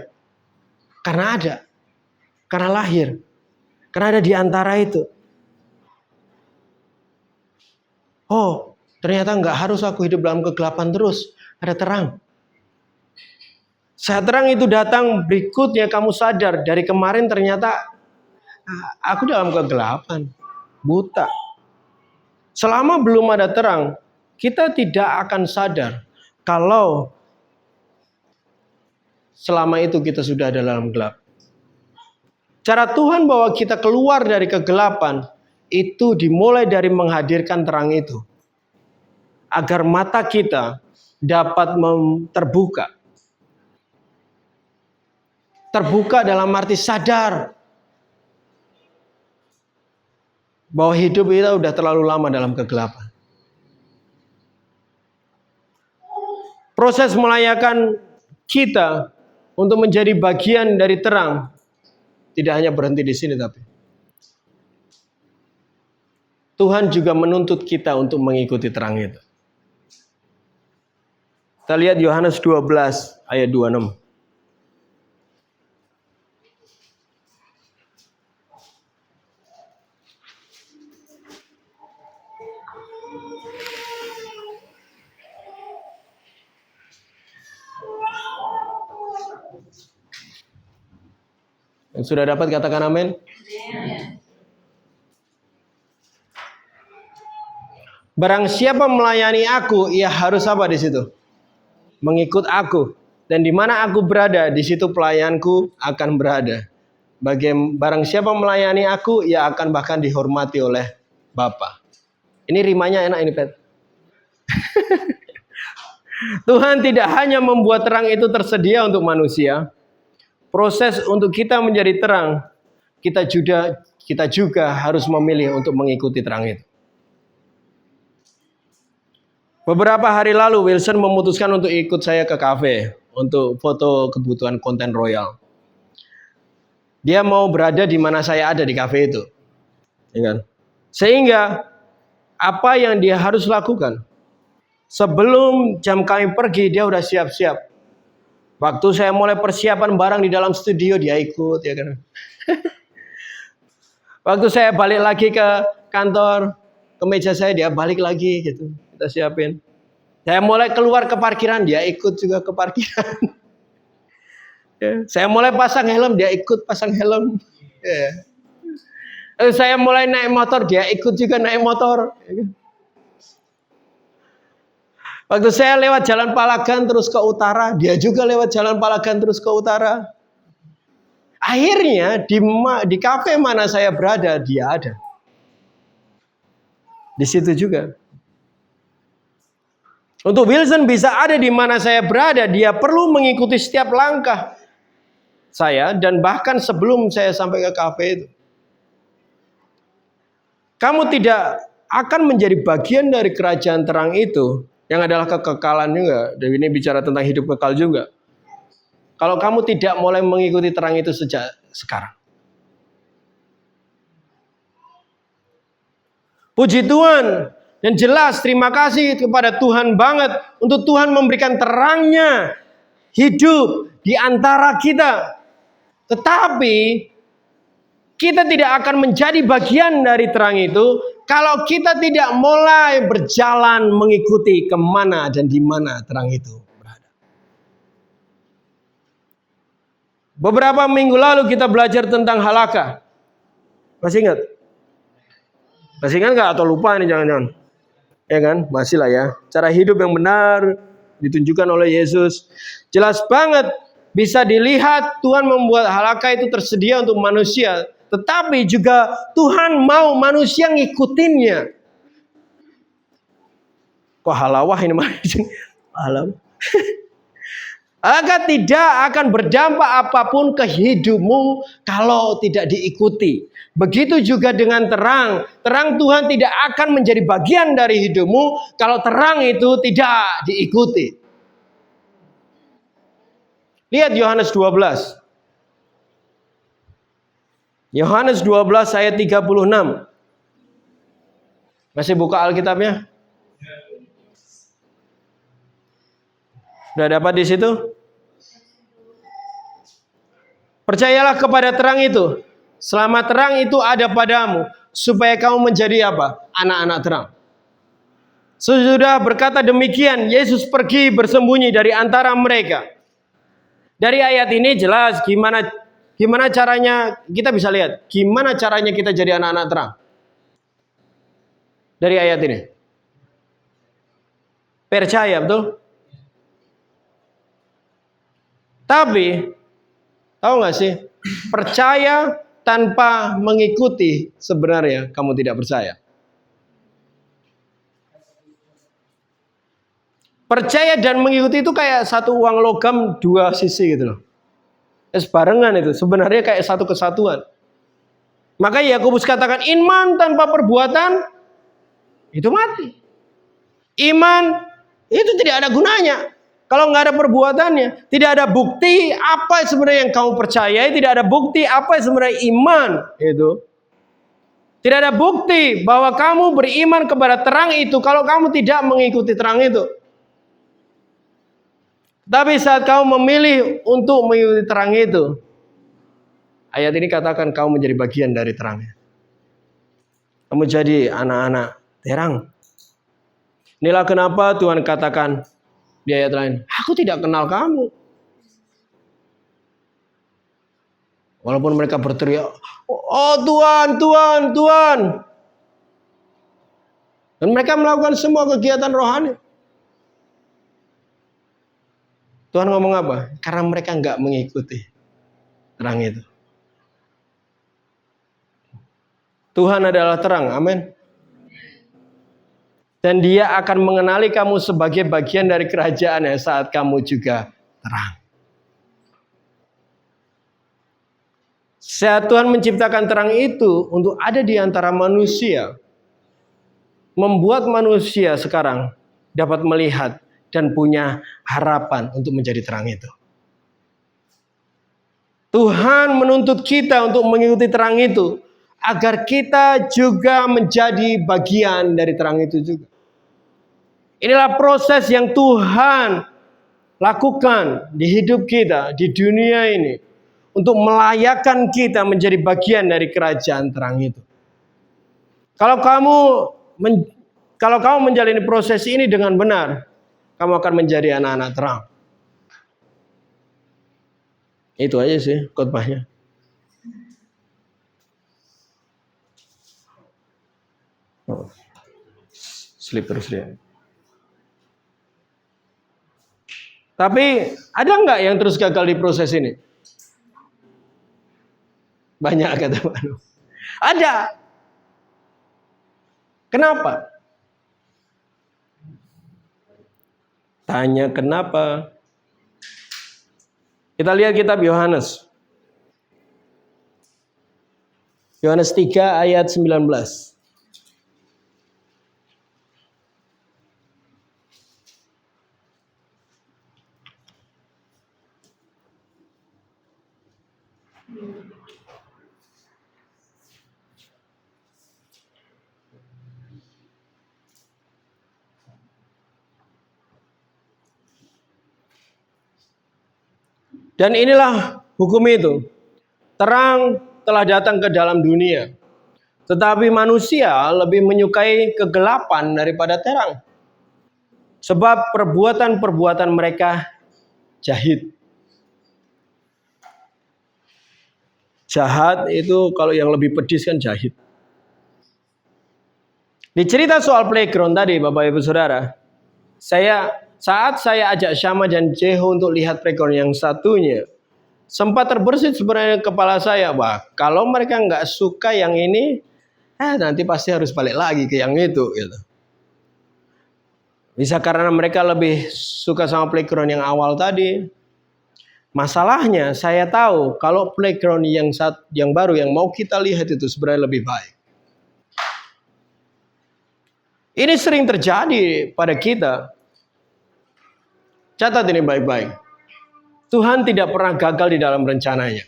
Karena ada. Karena lahir. Karena ada di antara itu. Oh, ternyata nggak harus aku hidup dalam kegelapan terus. Ada terang. Saat terang itu datang, berikutnya kamu sadar. Dari kemarin ternyata aku dalam kegelapan. Buta. Selama belum ada terang, kita tidak akan sadar. Kalau selama itu kita sudah ada dalam gelap. Cara Tuhan bawa kita keluar dari kegelapan, itu dimulai dari menghadirkan terang itu. Agar mata kita dapat terbuka. Terbuka dalam arti sadar. Bahwa hidup kita udah terlalu lama dalam kegelapan. Proses melayakan kita untuk menjadi bagian dari terang tidak hanya berhenti di sini, tapi Tuhan juga menuntut kita untuk mengikuti terang itu. Kita lihat Yohanes 12 ayat 26. Yang sudah dapat katakan amin. Barang siapa melayani aku, ia harus apa di situ? Mengikut aku. Dan di mana aku berada, di situ pelayanku akan berada. Barang siapa melayani aku, ia akan bahkan dihormati oleh Bapa. Ini rimanya enak ini, Pet. Tuhan tidak hanya membuat terang itu tersedia untuk manusia. Proses untuk kita menjadi terang, kita juga harus memilih untuk mengikuti terang itu. Beberapa hari lalu Wilson memutuskan untuk ikut saya ke kafe untuk foto kebutuhan konten royal. Dia mau berada di mana saya ada di kafe itu. Ya kan? Sehingga apa yang dia harus lakukan? Sebelum jam kami pergi, dia udah siap-siap. Waktu saya mulai persiapan barang di dalam studio, dia ikut, ya kan. Waktu saya balik lagi ke kantor, ke meja saya, dia balik lagi gitu. Kita siapin. Saya mulai keluar ke parkiran, dia ikut juga ke parkiran. Ya. Saya mulai pasang helm, dia ikut pasang helm. Ya. Saya mulai naik motor, dia ikut juga naik motor. Ya. Waktu saya lewat jalan Palagan terus ke utara, dia juga lewat jalan Palagan terus ke utara. Akhirnya di kafe mana saya berada, dia ada. Di situ juga. Untuk Wilson bisa ada di mana saya berada, dia perlu mengikuti setiap langkah saya dan bahkan sebelum saya sampai ke kafe itu. Kamu tidak akan menjadi bagian dari kerajaan terang itu yang adalah kekekalan juga. Dan ini bicara tentang hidup kekal juga. Kalau kamu tidak mulai mengikuti terang itu sejak sekarang. Puji Tuhan. Dan jelas terima kasih kepada Tuhan banget untuk Tuhan memberikan terangnya hidup di antara kita. Tetapi kita tidak akan menjadi bagian dari terang itu kalau kita tidak mulai berjalan mengikuti kemana dan di mana terang itu berada. Beberapa minggu lalu kita belajar tentang halakha. Masih ingat? Masih ingat nggak atau lupa ini jangan-jangan? Ya kan, masih lah ya. Cara hidup yang benar ditunjukkan oleh Yesus. Jelas banget bisa dilihat Tuhan membuat halakha itu tersedia untuk manusia. Tetapi juga Tuhan mau manusia ngikutinnya. Kok halawah ini manusia? Halawah. Agar tidak akan berdampak apapun ke hidupmu kalau tidak diikuti. Begitu juga dengan terang. Terang Tuhan tidak akan menjadi bagian dari hidupmu kalau terang itu tidak diikuti. Lihat Yohanes 12. Yohanes 12 ayat 36. Masih buka Alkitabnya? Sudah dapat di situ? Percayalah kepada terang itu. Selama terang itu ada padamu, supaya kamu menjadi apa? Anak-anak terang. Sesudah berkata demikian, Yesus pergi bersembunyi dari antara mereka. Dari ayat ini jelas gimana caranya kita bisa lihat. Gimana caranya kita jadi anak-anak terang? Dari ayat ini. Percaya, betul? Tapi, tahu nggak sih, percaya tanpa mengikuti sebenarnya kamu tidak percaya. Percaya dan mengikuti itu kayak satu uang logam dua sisi gitu loh. Barengan itu, sebenarnya kayak satu kesatuan. Maka Yakobus katakan iman tanpa perbuatan itu mati. Iman itu tidak ada gunanya. Kalau nggak ada perbuatannya, tidak ada bukti apa sebenarnya yang kamu percayai, tidak ada bukti apa sebenarnya iman itu. Tidak ada bukti bahwa kamu beriman kepada terang itu kalau kamu tidak mengikuti terang itu. Tapi saat kamu memilih untuk mengikuti terang itu, ayat ini katakan kamu menjadi bagian dari terangnya. Kamu jadi anak-anak terang. Inilah kenapa Tuhan katakan di ayat lain, aku tidak kenal kamu. Walaupun mereka berteriak, oh Tuhan, Tuhan, Tuhan. Dan mereka melakukan semua kegiatan rohani. Tuhan ngomong apa? Karena mereka nggak mengikuti terang itu. Tuhan adalah terang, amin. Dan dia akan mengenali kamu sebagai bagian dari kerajaannya saat kamu juga terang. Saat Tuhan menciptakan terang itu untuk ada di antara manusia, membuat manusia sekarang dapat melihat dan punya harapan untuk menjadi terang itu. Tuhan menuntut kita untuk mengikuti terang itu, agar kita juga menjadi bagian dari terang itu juga. Inilah proses yang Tuhan lakukan di hidup kita, di dunia ini, untuk melayakkan kita menjadi bagian dari kerajaan terang itu. Kalau kamu menjalani proses ini dengan benar, kamu akan menjadi anak-anak terang. Itu aja sih khotbahnya. Slip terus dia. Tapi ada nggak yang terus gagal di proses ini? Banyak kata Manu. Ada. Kenapa? Tanya kenapa? Kita lihat kitab Yohanes. Yohanes 3 ayat 19. Dan inilah hukum itu. Terang telah datang ke dalam dunia. Tetapi manusia lebih menyukai kegelapan daripada terang. Sebab perbuatan-perbuatan mereka jahat. Jahat itu kalau yang lebih pedis kan jahat. Di cerita soal playground tadi Bapak Ibu Saudara. Saat saya ajak Syama dan Jeho untuk lihat playground yang satunya, sempat terbersit sebenarnya kepala saya, wah kalau mereka nggak suka yang ini, nanti pasti harus balik lagi ke yang itu. Gitu. Bisa karena mereka lebih suka sama playground yang awal tadi. Masalahnya saya tahu kalau playground yang baru yang mau kita lihat itu sebenarnya lebih baik. Ini sering terjadi pada kita. Catat ini baik-baik. Tuhan tidak pernah gagal di dalam rencananya.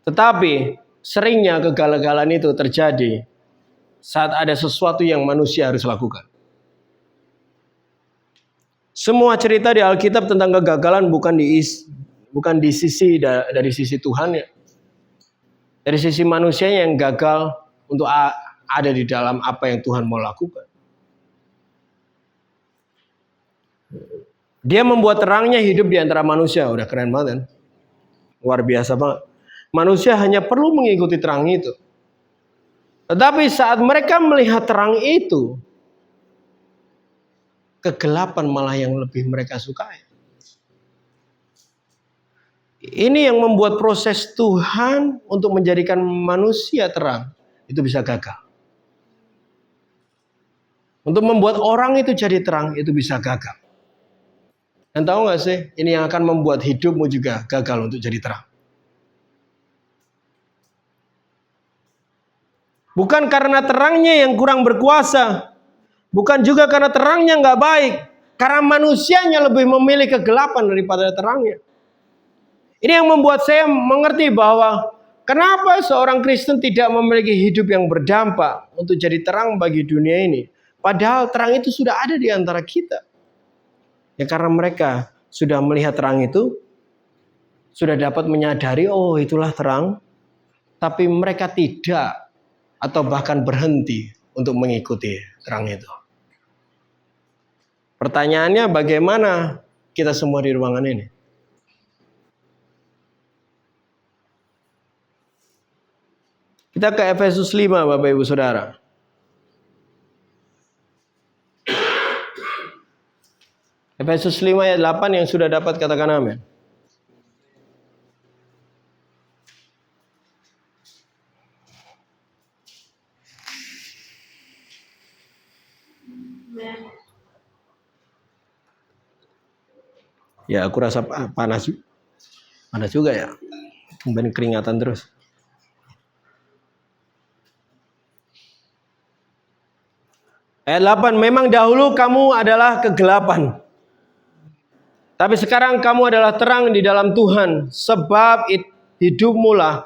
Tetapi seringnya kegagalan itu terjadi saat ada sesuatu yang manusia harus lakukan. Semua cerita di Alkitab tentang kegagalan bukan dari sisi Tuhan ya. Dari sisi manusia yang gagal untuk ada di dalam apa yang Tuhan mau lakukan. Dia membuat terangnya hidup di antara manusia. Udah keren banget kan? Luar biasa banget. Manusia hanya perlu mengikuti terang itu. Tetapi saat mereka melihat terang itu, kegelapan malah yang lebih mereka sukai. Ini yang membuat proses Tuhan untuk menjadikan manusia terang itu bisa gagal. Untuk membuat orang itu jadi terang itu bisa gagal. Dan tahu gak sih, ini yang akan membuat hidupmu juga gagal untuk jadi terang. Bukan karena terangnya yang kurang berkuasa. Bukan juga karena terangnya gak baik. Karena manusianya lebih memilih kegelapan daripada terangnya. Ini yang membuat saya mengerti bahwa kenapa seorang Kristen tidak memiliki hidup yang berdampak untuk jadi terang bagi dunia ini. Padahal terang itu sudah ada di antara kita. Ya karena mereka sudah melihat terang itu, sudah dapat menyadari, oh itulah terang. Tapi mereka tidak atau bahkan berhenti untuk mengikuti terang itu. Pertanyaannya bagaimana kita semua di ruangan ini? Kita ke Efesus 5 Bapak Ibu Saudara. Efesus 5 ayat 8 yang sudah dapat katakan amin. Ya aku rasa panas juga ya. Kemudian keringatan terus. Ayat 8, memang dahulu kamu adalah kegelapan. Tapi sekarang kamu adalah terang di dalam Tuhan. Sebab itu hiduplah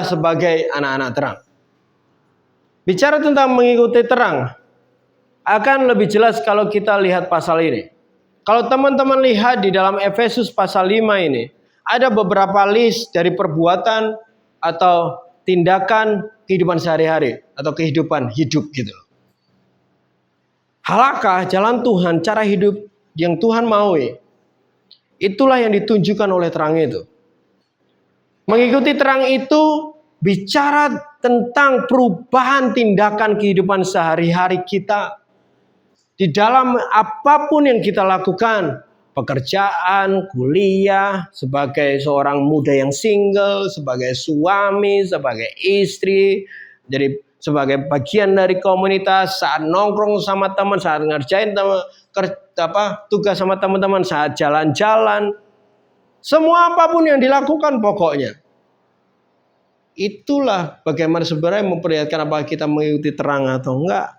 sebagai anak-anak terang. Bicara tentang mengikuti terang, akan lebih jelas kalau kita lihat pasal ini. Kalau teman-teman lihat di dalam Efesus pasal 5 ini, ada beberapa list dari perbuatan atau tindakan kehidupan sehari-hari atau kehidupan hidup gitu. Halakah jalan Tuhan, cara hidup yang Tuhan maui? Itulah yang ditunjukkan oleh terang itu. Mengikuti terang itu bicara tentang perubahan tindakan kehidupan sehari-hari kita. Di dalam apapun yang kita lakukan, pekerjaan, kuliah, sebagai seorang muda yang single, sebagai suami, sebagai istri, jadi sebagai bagian dari komunitas, saat nongkrong sama teman, saat ngerjain tugas sama teman-teman, saat jalan-jalan, semua apapun yang dilakukan pokoknya. Itulah bagaimana sebenarnya memperlihatkan apakah kita mengikuti terang atau enggak.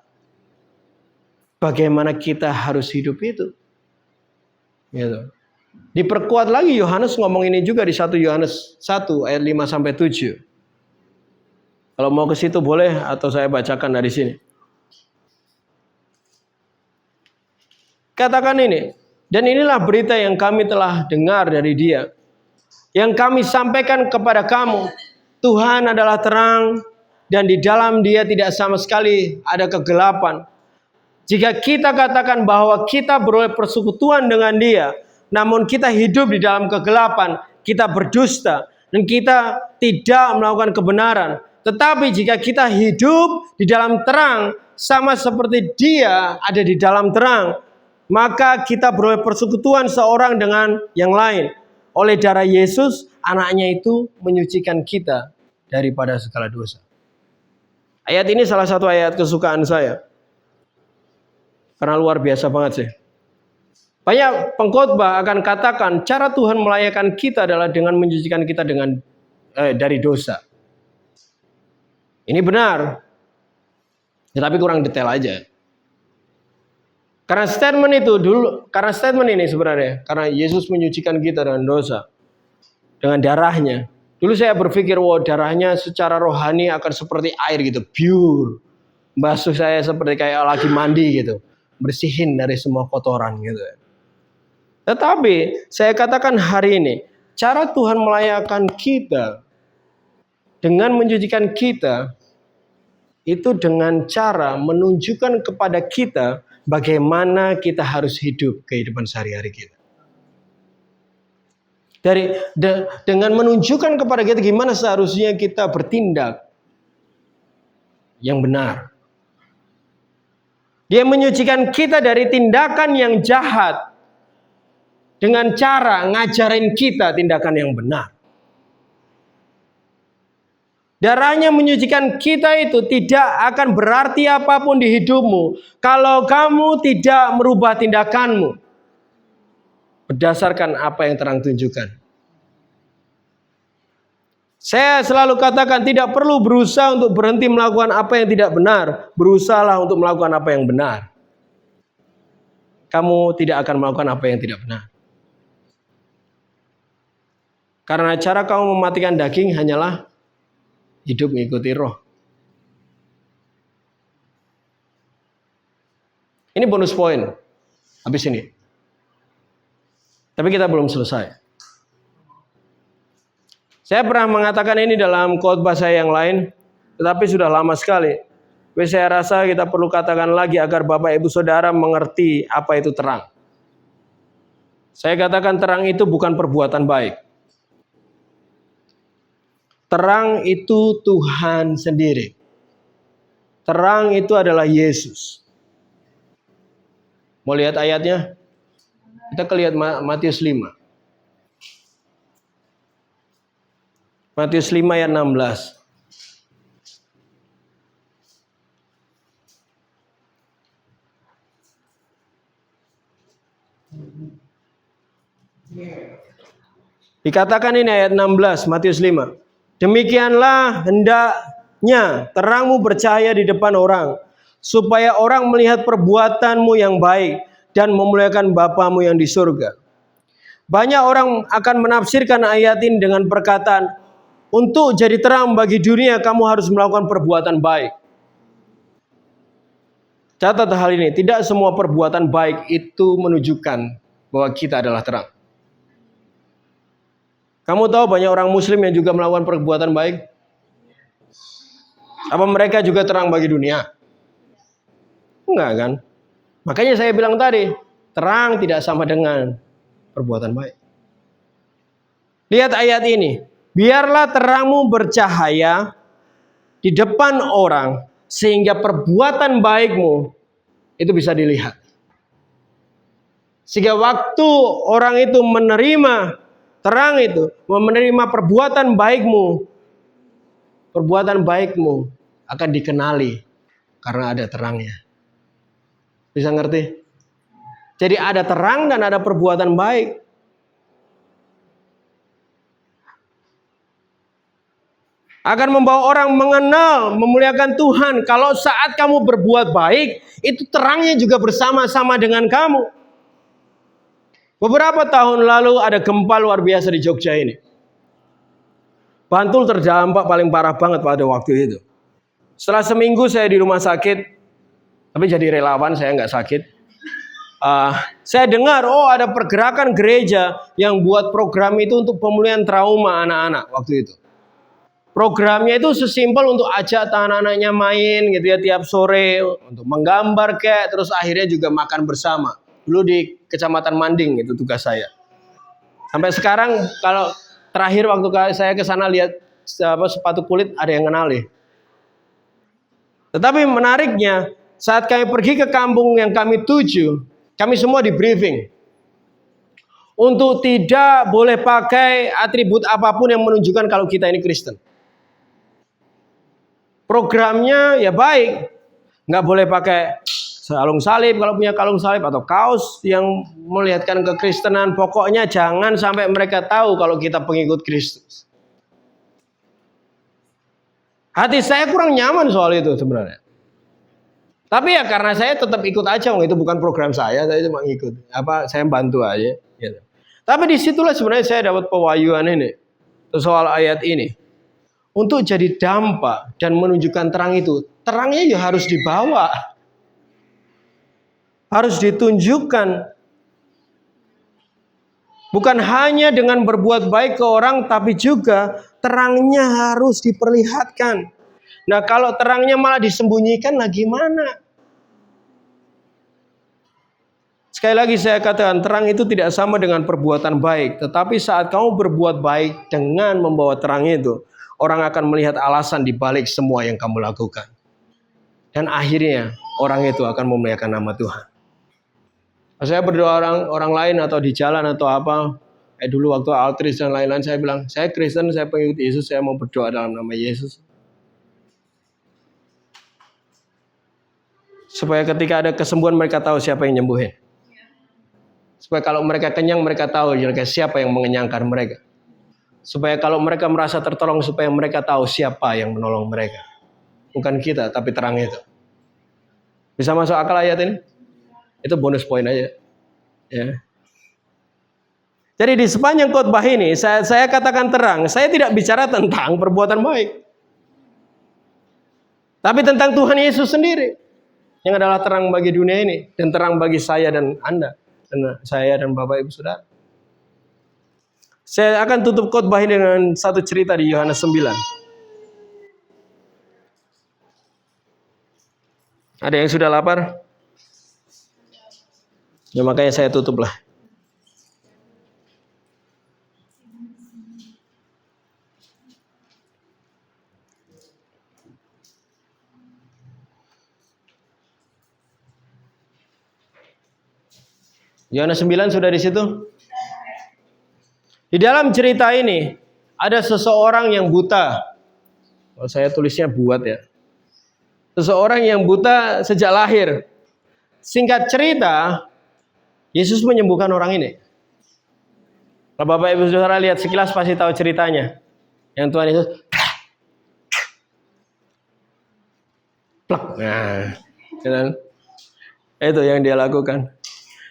Bagaimana kita harus hidup itu. Gitu. Diperkuat lagi Yohanes ngomong ini juga di 1 Yohanes 1 ayat 5 sampai 7. Kalau mau ke situ boleh atau saya bacakan dari sini. Katakan ini, dan inilah berita yang kami telah dengar dari Dia, yang kami sampaikan kepada kamu. Tuhan adalah terang dan di dalam Dia tidak sama sekali ada kegelapan. Jika kita katakan bahwa kita beroleh persekutuan dengan Dia, namun kita hidup di dalam kegelapan, kita berdusta dan kita tidak melakukan kebenaran. Tetapi jika kita hidup di dalam terang, sama seperti Dia ada di dalam terang, maka kita beroleh persekutuan seorang dengan yang lain. Oleh darah Yesus, anaknya itu menyucikan kita daripada segala dosa. Ayat ini salah satu ayat kesukaan saya. Karena luar biasa banget sih. Banyak pengkhotbah akan katakan cara Tuhan melayakan kita adalah dengan menyucikan kita dari dosa. Ini benar. Tetapi kurang detail aja. Karena statement ini sebenarnya, karena Yesus menyucikan kita dengan dosa dengan darahnya. Dulu saya berpikir, darahnya secara rohani akan seperti air gitu, pure. Basuh saya seperti kayak lagi mandi gitu. Bersihin dari semua kotoran gitu. Tetapi saya katakan hari ini, cara Tuhan melayakan kita dengan mencucikan kita itu dengan cara menunjukkan kepada kita bagaimana kita harus hidup kehidupan sehari-hari kita. Dengan menunjukkan kepada kita gimana seharusnya kita bertindak yang benar. Dia menyucikan kita dari tindakan yang jahat dengan cara ngajarin kita tindakan yang benar. Darahnya menyucikan kita itu tidak akan berarti apapun di hidupmu kalau kamu tidak merubah tindakanmu berdasarkan apa yang terang tunjukkan. Saya selalu katakan tidak perlu berusaha untuk berhenti melakukan apa yang tidak benar. Berusahalah untuk melakukan apa yang benar. Kamu tidak akan melakukan apa yang tidak benar. Karena cara kamu mematikan daging hanyalah hidup mengikuti roh. Ini bonus poin. Habis ini. Tapi kita belum selesai. Saya pernah mengatakan ini dalam khotbah saya yang lain, tetapi sudah lama sekali. Tapi saya rasa kita perlu katakan lagi agar Bapak Ibu Saudara mengerti apa itu terang. Saya katakan terang itu bukan perbuatan baik. Terang itu Tuhan sendiri. Terang itu adalah Yesus. Mau lihat ayatnya? Kita lihat Matius 5. Matius 5 ayat 16. Dikatakan ini ayat 16 Matius 5. Demikianlah hendaknya terangmu bercahaya di depan orang, supaya orang melihat perbuatanmu yang baik dan memuliakan Bapamu yang di surga. Banyak orang akan menafsirkan ayat ini dengan perkataan, untuk jadi terang bagi dunia kamu harus melakukan perbuatan baik. Catat hal ini, tidak semua perbuatan baik itu menunjukkan bahwa kita adalah terang. Kamu tahu banyak orang muslim yang juga melakukan perbuatan baik? Apa mereka juga terang bagi dunia? Enggak kan? Makanya saya bilang tadi, terang tidak sama dengan perbuatan baik. Lihat ayat ini. Biarlah terangmu bercahaya di depan orang, sehingga perbuatan baikmu itu bisa dilihat. Sehingga waktu orang itu menerima terang itu, menerima perbuatan baikmu akan dikenali karena ada terangnya. Bisa ngerti? Jadi ada terang dan ada perbuatan baik. Akan membawa orang mengenal, memuliakan Tuhan. Kalau saat kamu berbuat baik, itu terangnya juga bersama-sama dengan kamu. Beberapa tahun lalu ada gempa luar biasa di Jogja ini. Bantul terdampak paling parah banget pada waktu itu. Setelah seminggu saya di rumah sakit, tapi jadi relawan, saya nggak sakit. Saya dengar, ada pergerakan gereja yang buat program itu untuk pemulihan trauma anak-anak waktu itu. Programnya itu sesimpel untuk ajak anak-anaknya main gitu ya tiap sore, untuk menggambar terus akhirnya juga makan bersama. Dulu di Kecamatan Manding itu tugas saya. Sampai sekarang kalau terakhir waktu saya ke sana lihat sepatu kulit ada yang kenali. Tetapi menariknya saat kami pergi ke kampung yang kami tuju, kami semua di briefing untuk tidak boleh pakai atribut apapun yang menunjukkan kalau kita ini Kristen. Programnya ya baik, nggak boleh pakai kalung salib kalau punya kalung salib atau kaos yang melihatkan kekristenan. Pokoknya jangan sampai mereka tahu kalau kita pengikut Kristus. Hati saya kurang nyaman soal itu sebenarnya. Tapi ya karena saya tetap ikut aja, itu bukan program saya cuma ikut. Saya bantu aja. Gitu. Tapi disitulah sebenarnya saya dapat pewahyuan ini soal ayat ini. Untuk jadi dampak dan menunjukkan terang itu, terangnya ya harus dibawa. Harus ditunjukkan. Bukan hanya dengan berbuat baik ke orang, tapi juga terangnya harus diperlihatkan. Nah, kalau terangnya malah disembunyikan, lah gimana? Sekali lagi saya katakan, terang itu tidak sama dengan perbuatan baik. Tetapi saat kamu berbuat baik dengan membawa terang itu, orang akan melihat alasan di balik semua yang kamu lakukan. Dan akhirnya orang itu akan memuliakan nama Tuhan. Saya berdoa orang lain atau di jalan atau apa. Dulu waktu altris dan lain-lain saya bilang, saya Kristen, saya pengikut Yesus, saya mau berdoa dalam nama Yesus. Supaya ketika ada kesembuhan mereka tahu siapa yang nyembuhin. Supaya kalau mereka kenyang mereka tahu siapa yang mengenyangkan mereka. Supaya kalau mereka merasa tertolong, supaya mereka tahu siapa yang menolong mereka. Bukan kita, tapi terang itu. Bisa masuk akal ayat ini? Itu bonus poin aja. Ya. Jadi di sepanjang khotbah ini, saya katakan terang. Saya tidak bicara tentang perbuatan baik. Tapi tentang Tuhan Yesus sendiri. Yang adalah terang bagi dunia ini. Dan terang bagi saya dan Anda. Dan saya dan Bapak Ibu Saudara. Saya akan tutup khotbah ini dengan satu cerita di Yohanes 9. Ada yang sudah lapar? Ya makanya saya tutuplah. Yohanes 9 sudah di situ? Di dalam cerita ini ada seseorang yang buta. Kalau saya tulisnya buat ya. Seseorang yang buta sejak lahir. Singkat cerita, Yesus menyembuhkan orang ini. Kalau Bapak Ibu Saudara lihat sekilas pasti tahu ceritanya. Yang Tuhan Yesus plak. Nah, itu yang dia lakukan.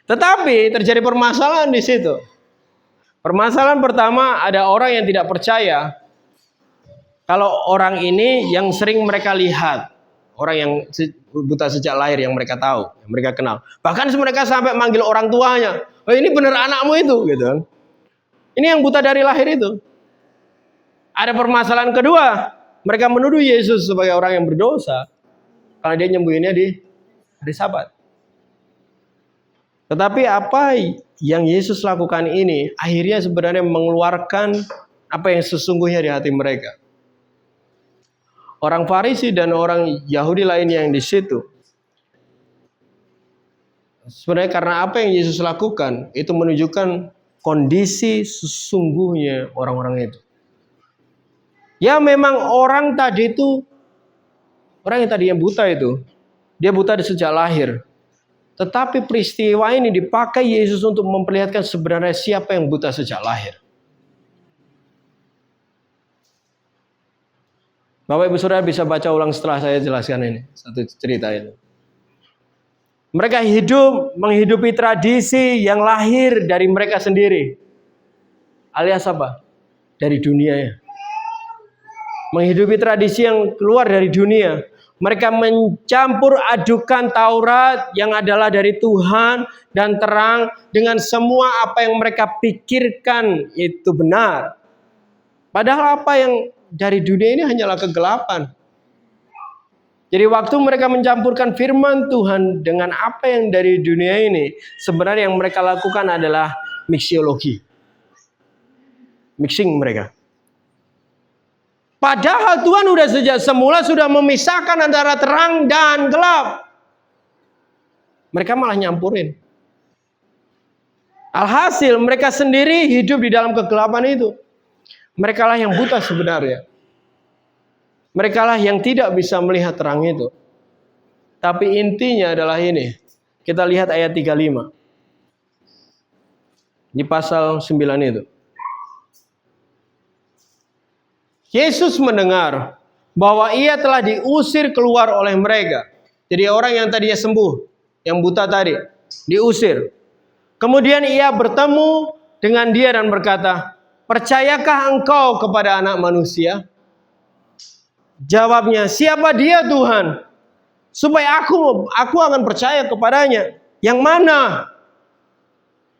Tetapi terjadi permasalahan di situ. Permasalahan pertama, ada orang yang tidak percaya kalau orang ini yang sering mereka lihat, orang yang buta sejak lahir yang mereka tahu, yang mereka kenal. Bahkan mereka sampai manggil orang tuanya, "Oh, ini benar anakmu itu," gitu kan. Ini yang buta dari lahir itu. Ada permasalahan kedua, mereka menuduh Yesus sebagai orang yang berdosa karena dia nyembuhinnya di hari Sabat. Tetapi apa yang Yesus lakukan ini akhirnya sebenarnya mengeluarkan apa yang sesungguhnya di hati mereka. Orang Farisi dan orang Yahudi lainnya yang di situ, sebenarnya karena apa yang Yesus lakukan itu menunjukkan kondisi sesungguhnya orang-orang itu. Ya memang orang tadi itu, orang yang tadi yang buta itu, dia buta sejak lahir. Tetapi peristiwa ini dipakai Yesus untuk memperlihatkan sebenarnya siapa yang buta sejak lahir. Bapak Ibu Saudara bisa baca ulang setelah saya jelaskan ini. Satu cerita ini. Mereka menghidupi tradisi yang lahir dari mereka sendiri. Alias apa? Dari dunia. Menghidupi tradisi yang keluar dari dunia. Mereka mencampur adukan Taurat yang adalah dari Tuhan dan terang dengan semua apa yang mereka pikirkan itu benar. Padahal apa yang dari dunia ini hanyalah kegelapan. Jadi waktu mereka mencampurkan firman Tuhan dengan apa yang dari dunia ini, sebenarnya yang mereka lakukan adalah miksiologi. Mixing mereka. Padahal Tuhan sudah sejak semula sudah memisahkan antara terang dan gelap. Mereka malah nyampurin. Alhasil mereka sendiri hidup di dalam kegelapan itu. Mereka lah yang buta sebenarnya. Mereka lah yang tidak bisa melihat terang itu. Tapi intinya adalah ini. Kita lihat ayat 35. Di pasal 9 itu. Yesus mendengar bahwa ia telah diusir keluar oleh mereka. Jadi orang yang tadinya sembuh, yang buta tadi, diusir. Kemudian ia bertemu dengan dia dan berkata, "Percayakah engkau kepada Anak Manusia?" Jawabnya, "Siapa dia Tuhan? Supaya aku akan percaya kepadanya." "Yang mana?"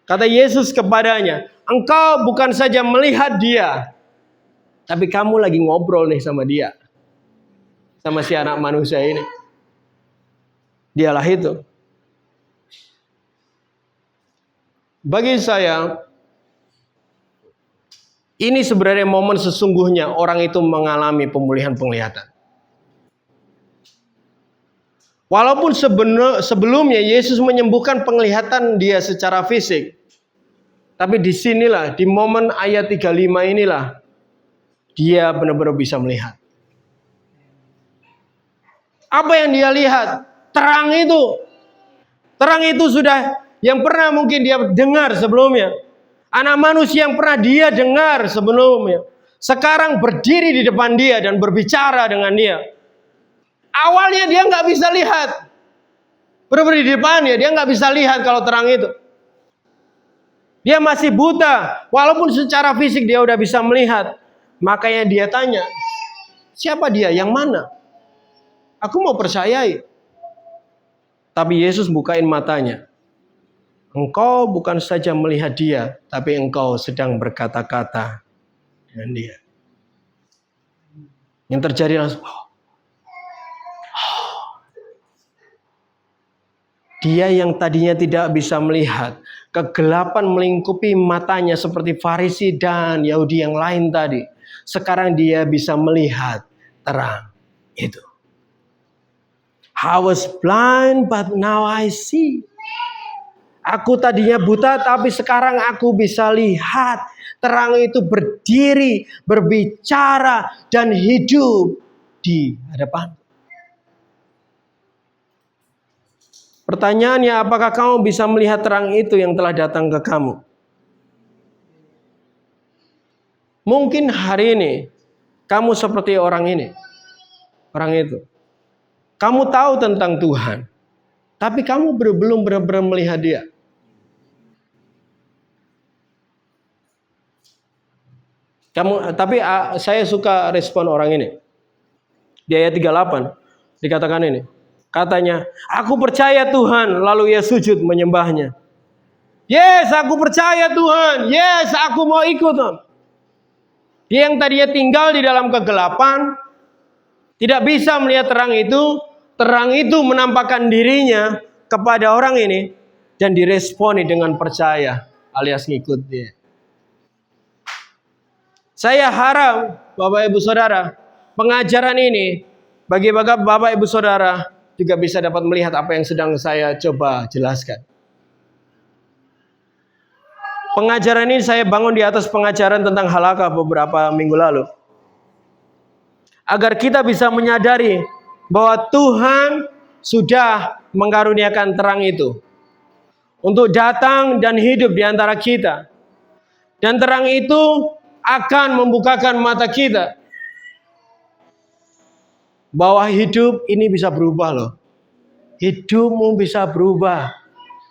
Kata Yesus kepadanya, "Engkau bukan saja melihat dia, tapi kamu lagi ngobrol nih sama dia. Sama si Anak Manusia ini. Dialah itu." Bagi saya, ini sebenarnya momen sesungguhnya orang itu mengalami pemulihan penglihatan. Walaupun sebelumnya Yesus menyembuhkan penglihatan dia secara fisik. Tapi disinilah, di momen ayat 35 inilah, dia benar-benar bisa melihat. Apa yang dia lihat? Terang itu. Terang itu sudah yang pernah mungkin dia dengar sebelumnya. Anak manusia yang pernah dia dengar sebelumnya, sekarang berdiri di depan dia dan berbicara dengan dia. Awalnya dia nggak bisa lihat. Berdiri di depannya, dia nggak bisa lihat kalau terang itu. Dia masih buta, walaupun secara fisik dia udah bisa melihat. Makanya dia tanya, siapa dia? Yang mana? Aku mau percayai. Tapi Yesus bukain matanya. Engkau bukan saja melihat dia, tapi engkau sedang berkata-kata dengan dia. Yang terjadi langsung, dia yang tadinya tidak bisa melihat, kegelapan melingkupi matanya seperti Farisi dan Yahudi yang lain tadi. Sekarang dia bisa melihat terang itu. I was blind but now I see. Aku tadinya buta tapi sekarang aku bisa lihat. Terang itu berdiri, berbicara dan hidup di hadapan. Pertanyaannya, apakah kamu bisa melihat terang itu yang telah datang ke kamu? Mungkin hari ini kamu seperti orang ini. Orang itu. Kamu tahu tentang Tuhan, tapi kamu belum benar-benar melihat dia. Tapi saya suka respon orang ini. Di ayat 38 dikatakan ini. Katanya, aku percaya Tuhan, lalu ia sujud menyembahnya. Yes, aku percaya Tuhan. Yes, aku mau ikut. Dia yang tadinya tinggal di dalam kegelapan, tidak bisa melihat terang itu menampakkan dirinya kepada orang ini dan diresponi dengan percaya alias ngikut dia. Saya harap Bapak Ibu Saudara, pengajaran ini bagi Bapak Ibu Saudara juga bisa dapat melihat apa yang sedang saya coba jelaskan. Pengajaran ini saya bangun di atas pengajaran tentang halakha beberapa minggu lalu. Agar kita bisa menyadari bahwa Tuhan sudah mengaruniakan terang itu untuk datang dan hidup di antara kita. Dan terang itu akan membukakan mata kita bahwa hidup ini bisa berubah loh. Hidupmu bisa berubah.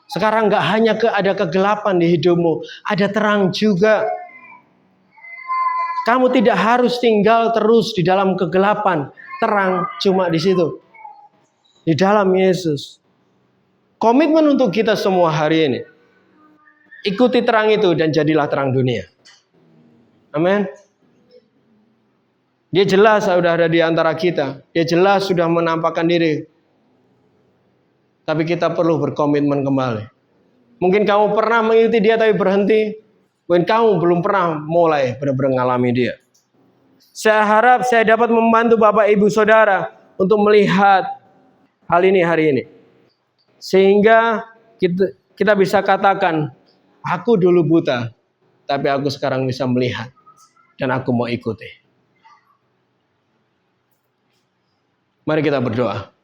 Sekarang gak hanya ada kegelapan di hidupmu, ada terang juga. Kamu tidak harus tinggal terus di dalam kegelapan. Terang cuma di situ. Di dalam Yesus. Komitmen untuk kita semua hari ini. Ikuti terang itu dan jadilah terang dunia. Amin. Dia jelas sudah ada di antara kita. Dia jelas sudah menampakkan diri. Tapi kita perlu berkomitmen kembali. Mungkin kamu pernah mengikuti dia tapi berhenti. Mungkin kamu belum pernah mulai benar-benar mengalami dia. Saya harap saya dapat membantu Bapak Ibu Saudara untuk melihat hal ini hari ini. Sehingga kita bisa katakan, aku dulu buta, tapi aku sekarang bisa melihat. Dan aku mau ikuti. Mari kita berdoa.